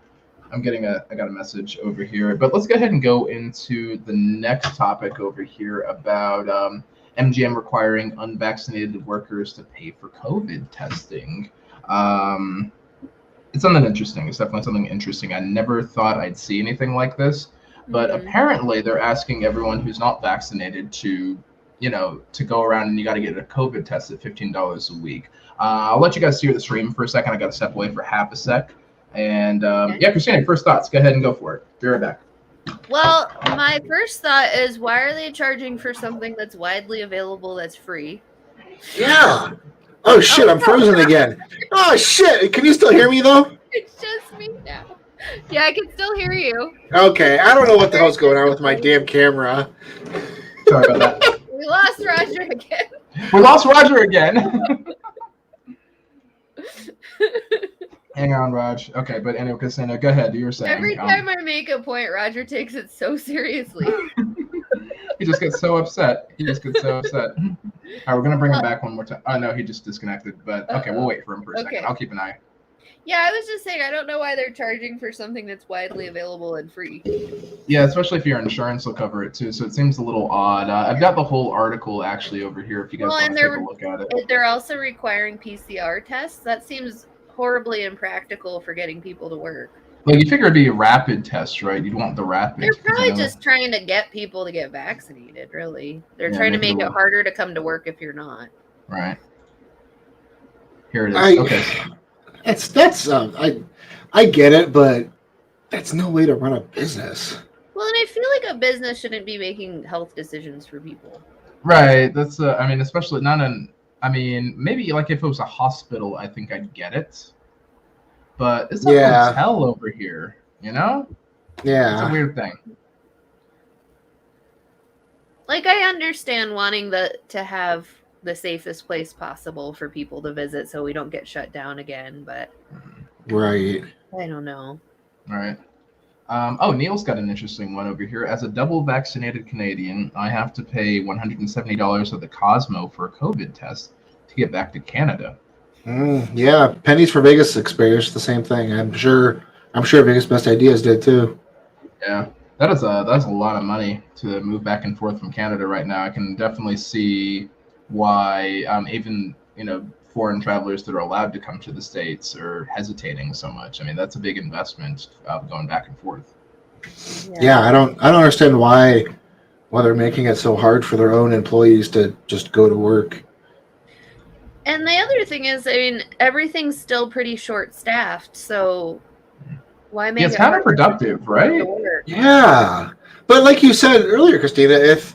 I got a message over here, but let's go ahead and go into the next topic over here about MGM requiring unvaccinated workers to pay for COVID testing. It's something interesting. It's definitely something interesting. I never thought I'd see anything like this, but apparently they're asking everyone who's not vaccinated to go around, and you got to get a COVID test at $15 a week. I'll let you guys see the stream for a second. I got to step away for half a sec. And yeah, Christina, first thoughts. Go ahead and go for it. Be right back. Well, my first thought is, why are they charging for something that's widely available that's free? Yeah. Oh shit, I'm frozen again. Oh shit. Can you still hear me though? It's just me now. Yeah, I can still hear you. Okay. I don't know what the hell's going on with my damn camera. Sorry about that. We lost Roger again. We lost Roger again. Hang on, Raj. Okay, but anyway, Christina, go ahead. You were saying. Every time I make a point, Roger takes it so seriously. He just gets so upset. All right, we're gonna bring him back one more time. Oh no, he just disconnected. But okay, we'll wait for him for a second. I'll keep an eye. Yeah, I was just saying, I don't know why they're charging for something that's widely available and free. Yeah, especially if your insurance will cover it too. So it seems a little odd. I've got the whole article actually over here if you guys want to take a look at it. They're also requiring PCR tests. That seems horribly impractical for getting people to work. Like, you figure it'd be a rapid test, right? You'd want the rapid. They're probably just trying to get people to get vaccinated, really. They're trying to make it harder to come to work if you're not. Right. Here it is. Okay. I get it, but that's no way to run a business. Well, and I feel like a business shouldn't be making health decisions for people. Right. That's I mean, especially not in. I mean, maybe like if it was a hospital, I think I'd get it. But it's a hotel over here, you know? Yeah. It's a weird thing. Like, I understand wanting to have the safest place possible for people to visit so we don't get shut down again, but right. I don't know. All right. Neil's got an interesting one over here. As a double vaccinated Canadian, I have to pay $170 at the Cosmo for a COVID test to get back to Canada. Yeah, Pennies for Vegas experienced the same thing. I'm sure Vegas Best Ideas did too. Yeah, that's a lot of money to move back and forth from Canada right now. I can definitely see why even foreign travelers that are allowed to come to the States are hesitating so much. I mean, that's a big investment going back and forth. Yeah, I don't understand why they're making it so hard for their own employees to just go to work. And the other thing is, I mean, everything's still pretty short-staffed, so why make it's counterproductive, right? Yeah, but like you said earlier, Christina, if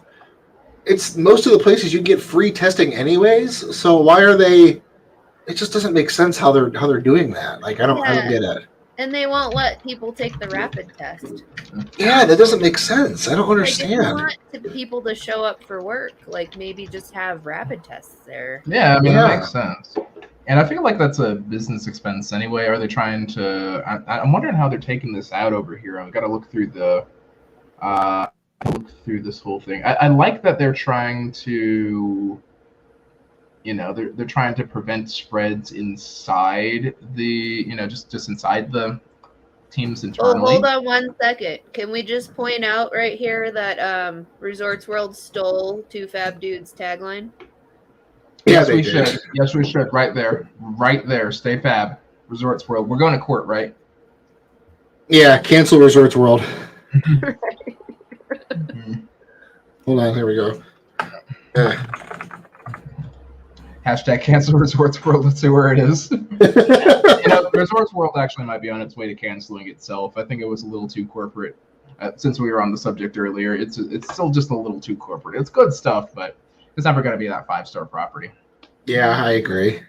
it's most of the places you get free testing anyways, so why are they? It just doesn't make sense how they're doing that. Like I don't get it. And they won't let people take the rapid test. Yeah, that doesn't make sense. I don't understand. Like, if you want people to show up for work, like maybe just have rapid tests there. Yeah, I mean, that makes sense. And I feel like that's a business expense anyway. Are they trying to? I'm wondering how they're taking this out over here. I've got to look through this whole thing. I like that they're trying to. They're trying to prevent spreads inside the, just inside the teams internally. Oh, hold on 1 second. Can we just point out right here that Resorts World stole Two Fab Dudes tagline? Yes, we should. Yes, we should. Right there. Stay fab. Resorts World. We're going to court, right? Yeah, cancel Resorts World. Hold on, here we go. Hashtag cancel Resorts World. Let's see where it is. Resorts World actually might be on its way to canceling itself. I think it was a little too corporate. Since we were on the subject earlier, it's still just a little too corporate. It's good stuff, but it's never going to be that 5-star property. Yeah, I agree.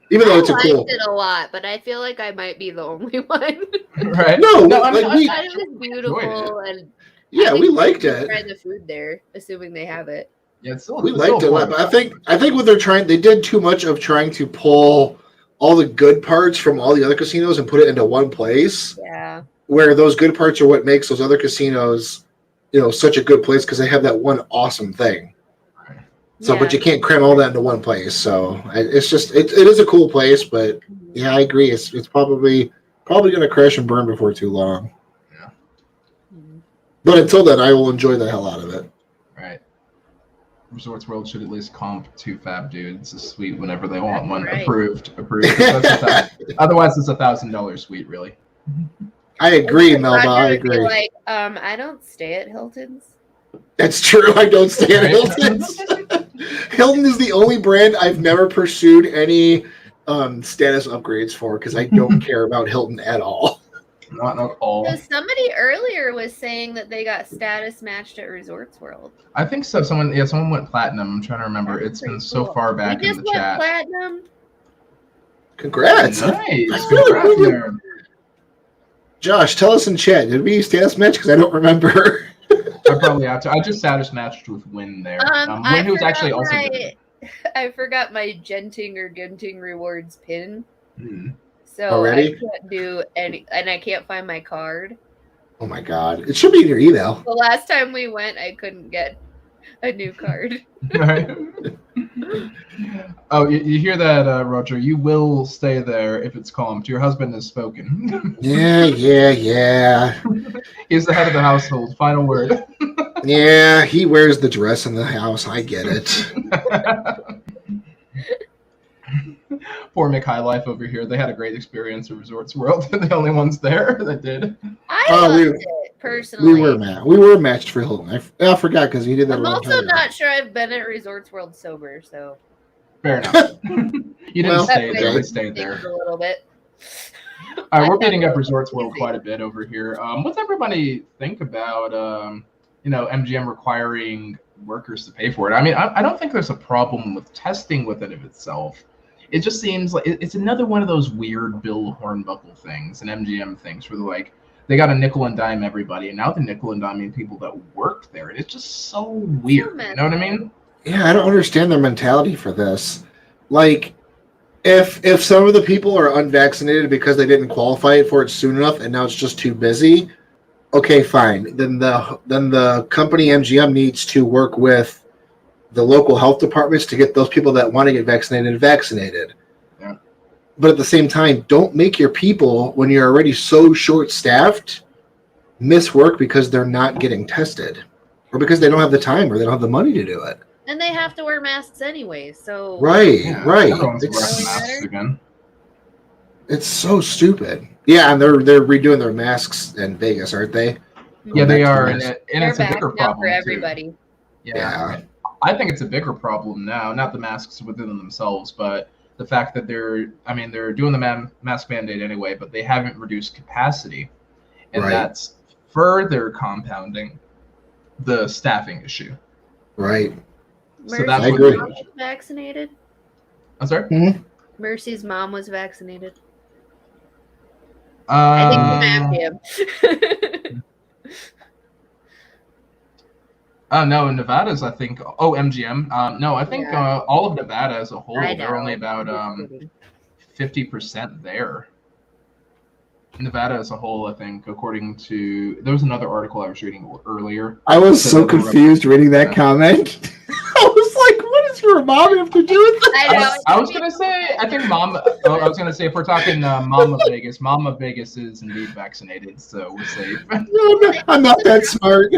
Even though it's I liked it a lot, but I feel like I might be the only one. Right? No, I thought it was beautiful, and we liked it. Try the food there, assuming they have it. Yeah, it's still We it's still liked it a lot, but affordable. I think what they did too much of trying to pull all the good parts from all the other casinos and put it into one place. Yeah. Where those good parts are what makes those other casinos, such a good place because they have that one awesome thing. Right. So, Yeah. but you can't cram all that into one place. So it's just it is a cool place, but yeah, I agree. It's probably going to crash and burn before too long. Yeah. But until then, I will enjoy the hell out of it. Right. Resorts World should at least comp to Fab Dudes a suite whenever they want That's one right. approved. Otherwise, it's $1,000 suite, really. I agree, Roger Melba. I would be agree. like, I don't stay at Hilton's. That's true. I don't stay at Right. Hilton's. Hilton is the only brand I've never pursued any status upgrades for because I don't care about Hilton at all. Not at all. So somebody earlier was saying that they got status matched at Resorts World. I think so. Someone went platinum. I'm trying to remember. That's It's been pretty so cool. far back We in just the went chat. platinum. Congrats. Nice. I feel like Congrats we there. Josh, tell us in chat. Did we status match? Because I don't remember. I probably have to. I just status matched with Wynn there. I Wynn, who's forgot actually also my- good. I forgot my Genting or Genting rewards pin. Hmm. So Already? I can't do any, and I can't find my card. Oh my god. It should be in your email. The last time we went, I couldn't get a new card. Right. Oh, you hear that, Roger? You will stay there if it's comped. Your husband has spoken. Yeah. He's the head of the household. Final word. Yeah, he wears the dress in the house. I get it. Poor Mick High Life over here. They had a great experience at Resorts World. They're the only ones there that did. I Oh, loved it personally. We were matched for Hilton. I forgot because he did that. I'm a long also time ago. not sure I've been at Resorts World sober, so Fair enough. You didn't Well, stay there. okay. We stayed there. a little bit. All right, we're beating up Resorts World quite a bit over here. What's everybody think about, MGM requiring workers to pay for it? I mean, I don't think there's a problem with testing with it of itself. It just seems like it's another one of those weird Bill Hornbuckle things and MGM things where they're like, they got to nickel and dime everybody, and now they're nickel and diming people that work there, and it's just so weird. You know what I mean? Yeah, I don't understand their mentality for this. Like, if some of the people are unvaccinated because they didn't qualify for it soon enough, and now it's just too busy, okay, fine. Then the company MGM needs to work with the local health departments to get those people that want to get vaccinated. Yeah. But at the same time, don't make your people, when you're already so short-staffed, miss work because they're not getting tested, or because they don't have the time or they don't have the money to do it. And they have to wear masks anyway, so Right. Everyone's It's- wearing masks again. It's so stupid. Yeah, and they're redoing their masks in Vegas, aren't they? Yeah, they are, and They're it's a back bigger now problem for too. everybody. Yeah. I think it's a bigger problem now, not the masks within themselves, but the fact that they're doing the mask mandate anyway, but they haven't reduced capacity. And Right. that's further compounding the staffing issue. Right. So that's I what agree. the- Mom was vaccinated. I'm sorry? Mercy's mom was vaccinated. I think Um, no, in Nevada's, I think. Oh, MGM. No, I think Yeah. all of Nevada as a whole, I they're know. only about 50% there. Nevada as a whole, I think, according to there was another article I was reading earlier. I was So so that they're confused reading that Yeah. comment. I was like, what does your mom have to do with this? I know. I was gonna say, I think I was gonna say, if we're talking Mama Vegas is indeed vaccinated, so we're safe. No, I'm not that smart.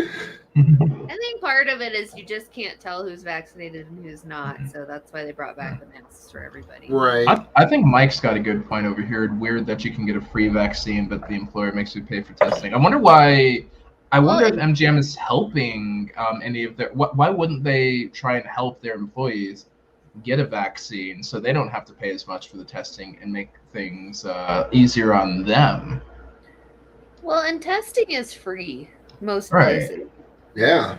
I think part of it is you just can't tell who's vaccinated and who's not, so that's why they brought back the masks for everybody. Right. I think Mike's got a good point over here. Weird that you can get a free vaccine, but the employer makes you pay for testing. I wonder why. I wonder if MGM is helping any of their. Why wouldn't they try and help their employees get a vaccine so they don't have to pay as much for the testing and make things easier on them? Well, and testing is free most Right. places. Yeah.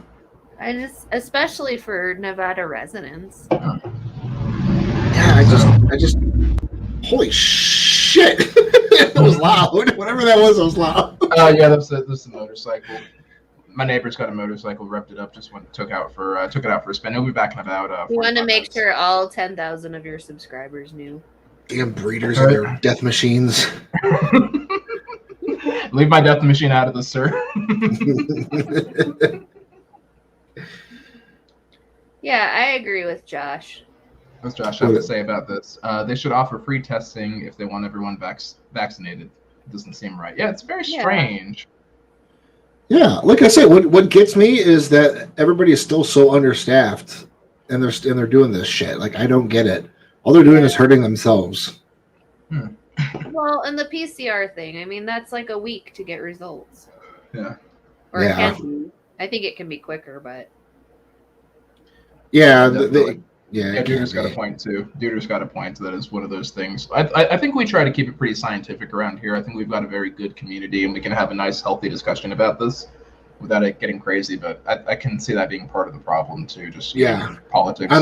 Especially for Nevada residents. Yeah, I just holy shit. It was loud. Whatever that was loud. Oh yeah, that's the motorcycle. My neighbor's got a motorcycle, revved it up, just took it out for a spin. He'll be back in about. We want to 45 make minutes. sure all 10,000 of your subscribers knew. Damn breeders and their death machines. Leave my death machine out of this, sir. Yeah, I agree with Josh. What's Josh have to say about this? They should offer free testing if they want everyone vaccinated. It doesn't seem right. Yeah, it's very strange. Yeah, like I said, what gets me is that everybody is still so understaffed, and they're doing this shit. Like, I don't get it. All they're doing is hurting themselves. Well, and the PCR thing, I mean, that's like a week to get results. Yeah. Or it can be. I think it can be quicker, but. Yeah, Yeah, Duder's got a point too. Duder's got a point. That is one of those things. I think we try to keep it pretty scientific around here. I think we've got a very good community, and we can have a nice, healthy discussion about this without it getting crazy. But I can see that being part of the problem too. Just politics.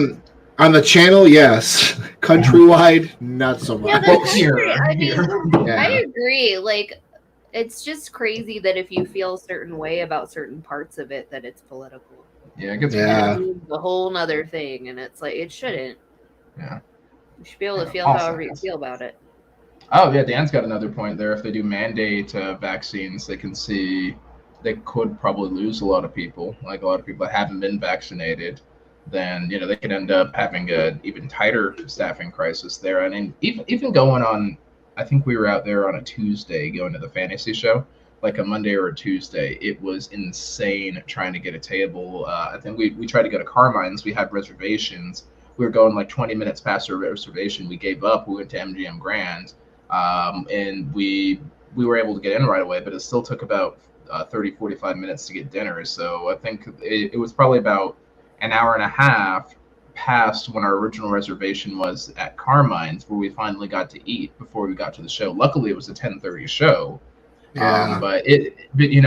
On the channel, yes. Countrywide, not so much. Yeah, that's true. I mean, Yeah. I agree. Like, it's just crazy that if you feel a certain way about certain parts of it, that it's political. Yeah, it gets It's a whole nother thing, and it's like, it shouldn't. Yeah. You should be able to feel however you feel about it. Oh, yeah, Dan's got another point there. If they do mandate vaccines, they can see they could probably lose a lot of people, like a lot of people that haven't been vaccinated. Then, they could end up having an even tighter staffing crisis there. I mean, even going on, I think we were out there on a Tuesday going to the fantasy show, like a Monday or a Tuesday. It was insane trying to get a table. I think we tried to go to Carmine's. We had reservations. We were going like 20 minutes past our reservation. We gave up. We went to MGM Grand, and we were able to get in right away, but it still took about 30, 45 minutes to get dinner. So I think it was probably about an hour and a half past when our original reservation was at Carmine's, where we finally got to eat before we got to the show. Luckily, it was a 10:30 show. Yeah. But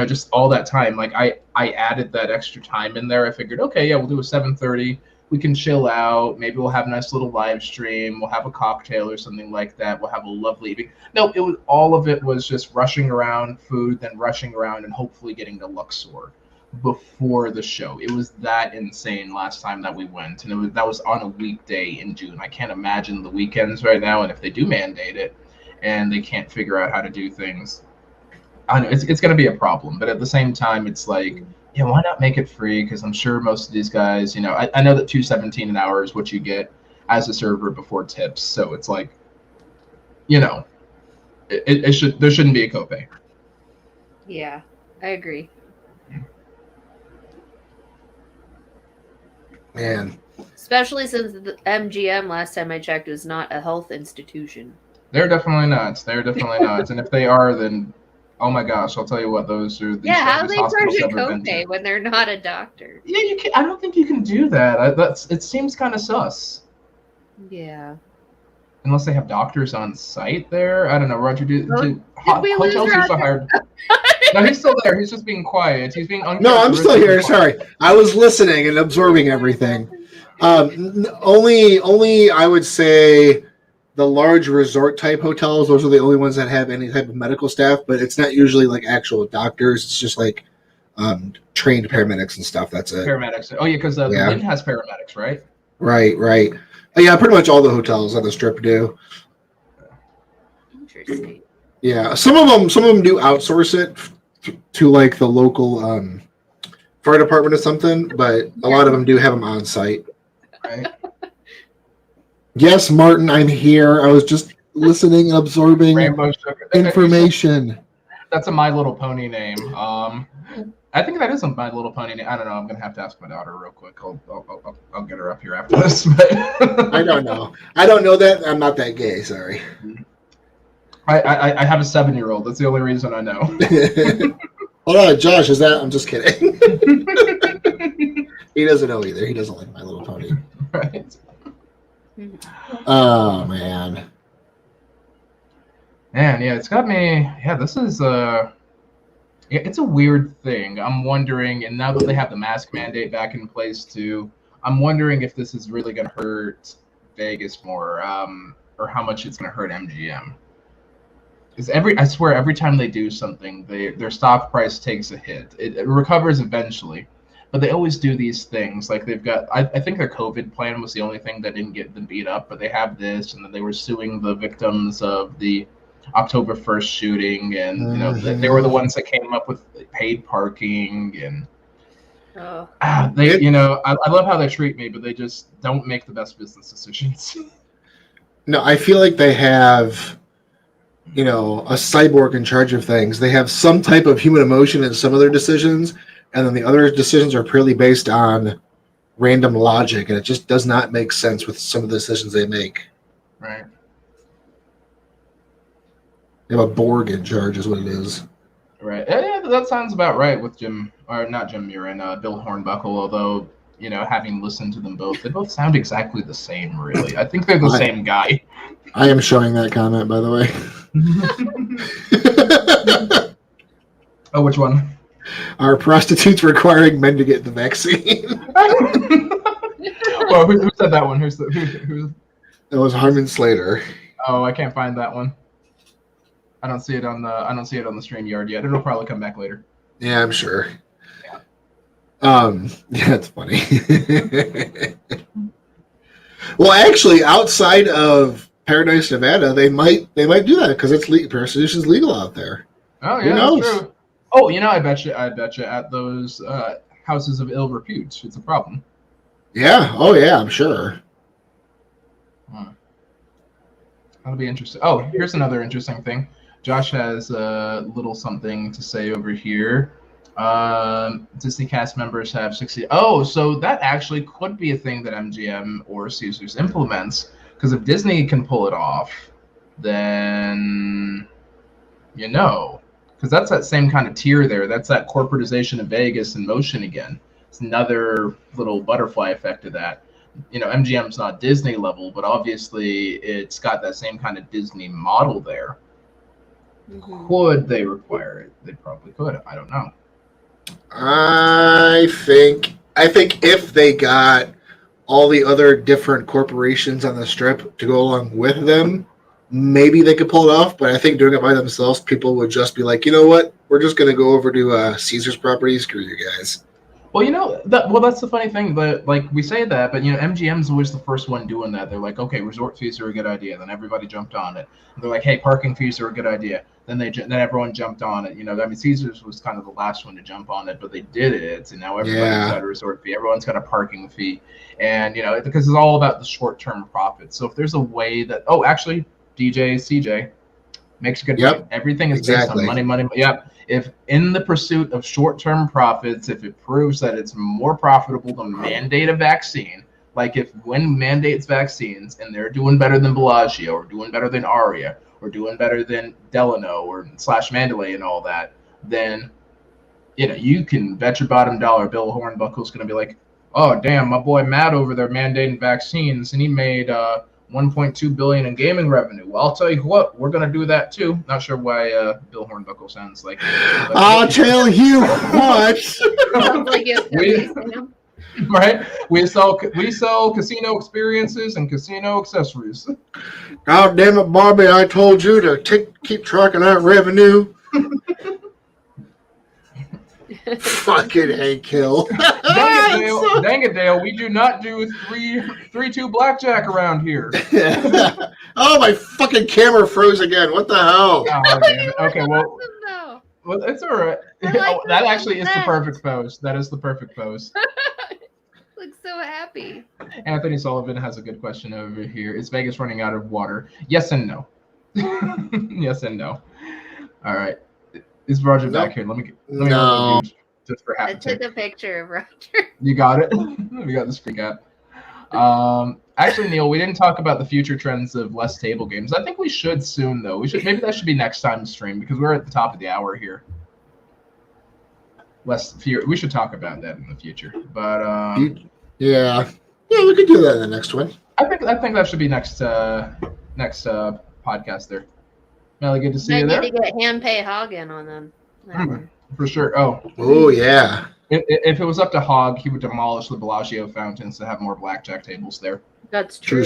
just all that time, like I added that extra time in there. I figured, okay, yeah, we'll do a 7:30. We can chill out. Maybe we'll have a nice little live stream. We'll have a cocktail or something like that. We'll have a lovely evening. No, all of it was just rushing around food, then rushing around and hopefully getting to Luxor before the show. It was that insane last time that we went, and that was on a weekday in June. I can't imagine the weekends right now, and if they do mandate it and they can't figure out how to do things, I know it's going to be a problem. But at the same time, it's like, yeah, why not make it free? Because I'm sure most of these guys, I know that $2.17 an hour is what you get as a server before tips. So it's like, there shouldn't be a copay. Yeah, I agree. Man. Especially since the MGM, last time I checked, was not a health institution. They're definitely not. And if they are, then, oh my gosh, I'll tell you what, those are the how do they charge a copay when they're not a doctor? Yeah, you can. I don't think you can do that. It seems kind of sus. Yeah. Unless they have doctors on site there. I don't know. Roger, hotels used to hire. No, he's still there. He's just being quiet. He's being No, I'm still here. Sorry, I was listening and absorbing everything. Only I would say the large resort type hotels. Those are the only ones that have any type of medical staff, but it's not usually like actual doctors. It's just like trained paramedics and stuff. That's it. Paramedics. Oh yeah, because the Wynn has paramedics, right? Right. Yeah, pretty much all the hotels on the Strip do. Interesting. Yeah, some of them do outsource it to like the local fire department or something, but a lot of them do have them on site. Right. Yes, Martin, I'm here. I was just listening, absorbing Rainbow Sugar information. That's a My Little Pony name. I think that is a My Little Pony name. I don't know. I'm gonna have to ask my daughter real quick. I'll get her up here after this. But I don't know. I don't know that. I'm not that gay. Sorry. I have a 7-year-old. That's the only reason I know. Hold on, Josh. Is that? I'm just kidding. He doesn't know either. He doesn't like My Little Pony. Right. Oh man. Man, yeah, it's got me. Yeah, this is it's a weird thing. I'm wondering, and now that they have the mask mandate back in place too, I'm wondering if this is really going to hurt Vegas more, or how much it's going to hurt MGM. is I swear every time they do something, their stock price takes a hit. It recovers eventually, but they always do these things. Like they've got, I think their COVID plan was the only thing that didn't get them beat up, but they have this, and then they were suing the victims of the October 1st shooting, and they were the ones that came up with paid parking and. Oh. I love how they treat me, but they just don't make the best business decisions. No, I feel like they have, a cyborg in charge of things. They have some type of human emotion in some of their decisions, and then the other decisions are purely based on random logic, and it just does not make sense with some of the decisions they make. Right. They have a Borg in charge, is what it is. Right. Yeah, that sounds about right with not Jim Murin, Bill Hornbuckle, although, having listened to them both, they both sound exactly the same, really. I think they're the same guy. I am showing that comment, by the way. Oh, which one? Are prostitutes requiring men to get the vaccine? Well, who said that one? Who? It was Harmon Slater. Oh, I can't find that one. I don't see it on the StreamYard yet. It'll probably come back later. Yeah, I'm sure. Yeah. Yeah, it's funny. Well, actually, outside of Paradise, Nevada, they might do that because prostitution's legal out there. Oh yeah, that's true. Oh, I bet you at those houses of ill repute, it's a problem. Yeah. Oh yeah, I'm sure. That'll be interesting. Oh, here's another interesting thing. Josh has a little something to say over here. Disney cast members have 60. Oh, so that actually could be a thing that MGM or Caesars implements. Because if Disney can pull it off, then because that's that same kind of tier there. That's that corporatization of Vegas in motion again. It's another little butterfly effect of that. MGM's not Disney level, but obviously it's got that same kind of Disney model there. Mm-hmm. Could they require it? They probably could. I don't know. I think if they got all the other different corporations on the strip to go along with them, maybe they could pull it off. But I think doing it by themselves, people would just be like, you know what? We're just going to go over to Caesar's property. Screw you guys. Well, that's the funny thing. But like we say that, but MGM's always the first one doing that. They're like, okay, resort fees are a good idea. Then everybody jumped on it. And they're like, hey, parking fees are a good idea. Then everyone jumped on it. Caesars was kind of the last one to jump on it, but they did it, and now everybody's got a resort fee. Everyone's got a parking fee, and because it's all about the short-term profits. So if there's a way that, actually, CJ makes a good point. Everything is based on money. Yep. If in the pursuit of short-term profits, if it proves that it's more profitable to mandate a vaccine, like if Wynn mandates vaccines and they're doing better than Bellagio or doing better than Aria or doing better than Delano or / Mandalay and all that, then you can bet your bottom dollar Bill Hornbuckle's going to be like, oh damn, my boy Matt over there mandating vaccines and he made $1.2 billion in gaming revenue. Well, I'll tell you what, we're gonna do that too. Not sure why Bill Hornbuckle sounds like. I'll tell you what. Right? We sell casino experiences and casino accessories. God damn it, Bobby! I told you to keep tracking that revenue. Fucking Hank Hill. Dang it, Dale. We do not do 3-2 blackjack around here. Oh, my fucking camera froze again. What the hell? Oh, okay, well, it's all right. That actually is the perfect pose. That is the perfect pose. Looks so happy. Anthony Sullivan has a good question over here. Is Vegas running out of water? Yes and no. Yes and no. All right. Is Roger back here? Let me no. Just for half I took a picture of Roger. You got it? We got the screen cap. Actually, Neil, we didn't talk about the future trends of less table games. I think we should soon, though. Maybe that should be next time's stream because we're at the top of the hour here. We should talk about that in the future. But yeah, we could do that in the next one. I think that should be next podcast there. Melly, good to see you there. I need to get Handpay Hagen on them. For sure. Oh yeah. If it was up to Hogg, he would demolish the Bellagio fountains to have more blackjack tables there. That's true.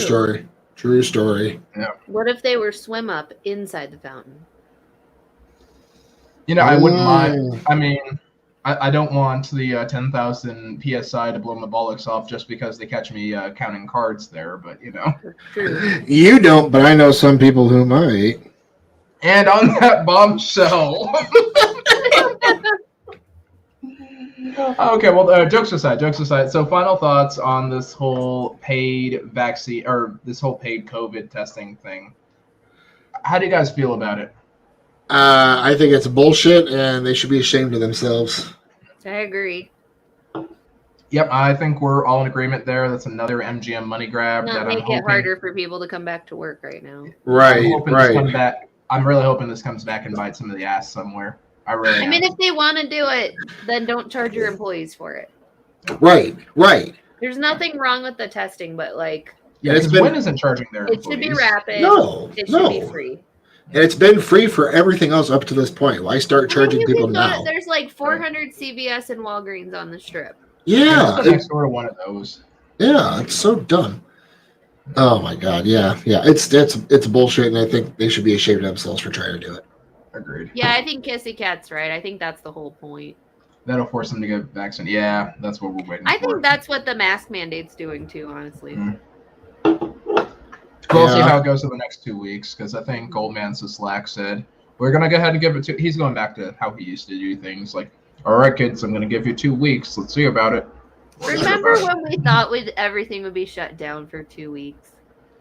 True story. Yeah. What if they were swim up inside the fountain? I wouldn't mind. I mean, I don't want the 10,000 psi to blow my bollocks off just because they catch me counting cards there. But True. You don't, but I know some people who might. And on that bombshell. Okay, well, jokes aside. So, final thoughts on this whole paid vaccine or this whole paid COVID testing thing. How do you guys feel about it? I think it's bullshit, and they should be ashamed of themselves. I agree. Yep, I think we're all in agreement there. That's another MGM money grab. Not that make I'm hoping, it harder for people to come back to work right now. Right, I'm really hoping this comes back and bites some of the ass somewhere. I mean, if they want to do it, then don't charge your employees for it. Right. There's nothing wrong with the testing, but yeah, because Wynn isn't charging their it employees. should be rapid. No, it should be free. And it's been free for everything else up to this point. Why start charging people now? There's like 400 CVS and Walgreens on the strip. Yeah, next door to one of those. Yeah, it's so dumb. Oh my god, yeah. It's bullshit, and I think they should be ashamed of themselves for trying to do it. Agreed. Yeah, I think Kissy Cat's right. I think that's the whole point. That'll force them to get vaccinated. Yeah, that's what we're waiting for. I think that's what the mask mandate's doing too, honestly. We'll see how it goes in the next 2 weeks, because I think Goldman Slack said we're gonna go ahead and give it to. He's going back to how he used to do things. Like, all right, kids, I'm gonna give you 2 weeks. Let's see about it. Remember when we thought everything would be shut down for 2 weeks?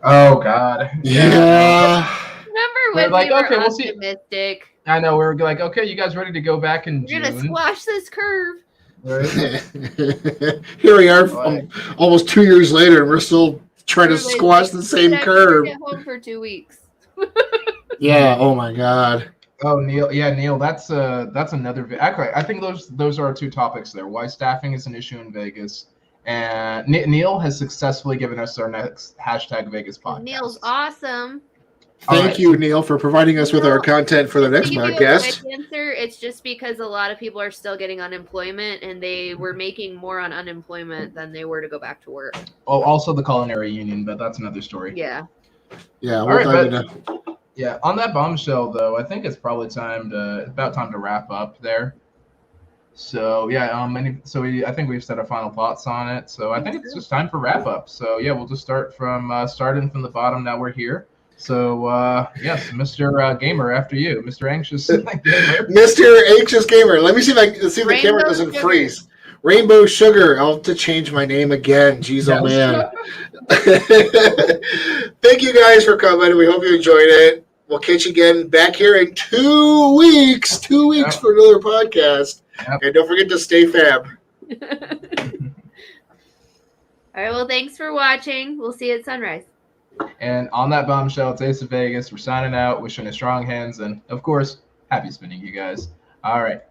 Oh God. Yeah. Remember when we were optimistic? I know, we were like, okay, you guys ready to go back in June? We're gonna squash this curve. Right? Here we are, almost 2 years later, and we're still trying to squash the same curve. Get home for 2 weeks. Yeah. Oh my God. Oh, Neil. Yeah, Neil. That's another. Actually, I think those are our two topics there. Why staffing is an issue in Vegas, and Neil has successfully given us our next #Vegas podcast. Neil's awesome. Thank you, Neil, for providing us with our content for the next podcast. Answer, it's just because a lot of people are still getting unemployment, and they were making more on unemployment than they were to go back to work. Oh, also the culinary union, but that's another story. Yeah. Yeah. Yeah. On that bombshell, though, I think it's probably about time to wrap up there. So yeah, I think we've said our final thoughts on it. So I think it's just time for wrap up. So yeah, we'll just starting from the bottom. Now we're here. So yes, Mr. Gamer, after you, Mr. Anxious Gamer. Mr. Anxious Gamer. Let me see if the camera doesn't freeze. Rainbow Sugar. I'll have to change my name again. Jeez, oh man. Thank you guys for coming. We hope you enjoyed it. We'll catch you again back here in 2 weeks. 2 weeks for another podcast. Yep. And don't forget to stay fab. All right. Well, thanks for watching. We'll see you at sunrise. And on that bombshell, it's Ace of Vegas. We're signing out, wishing you strong hands, and of course, happy spinning, you guys. All right.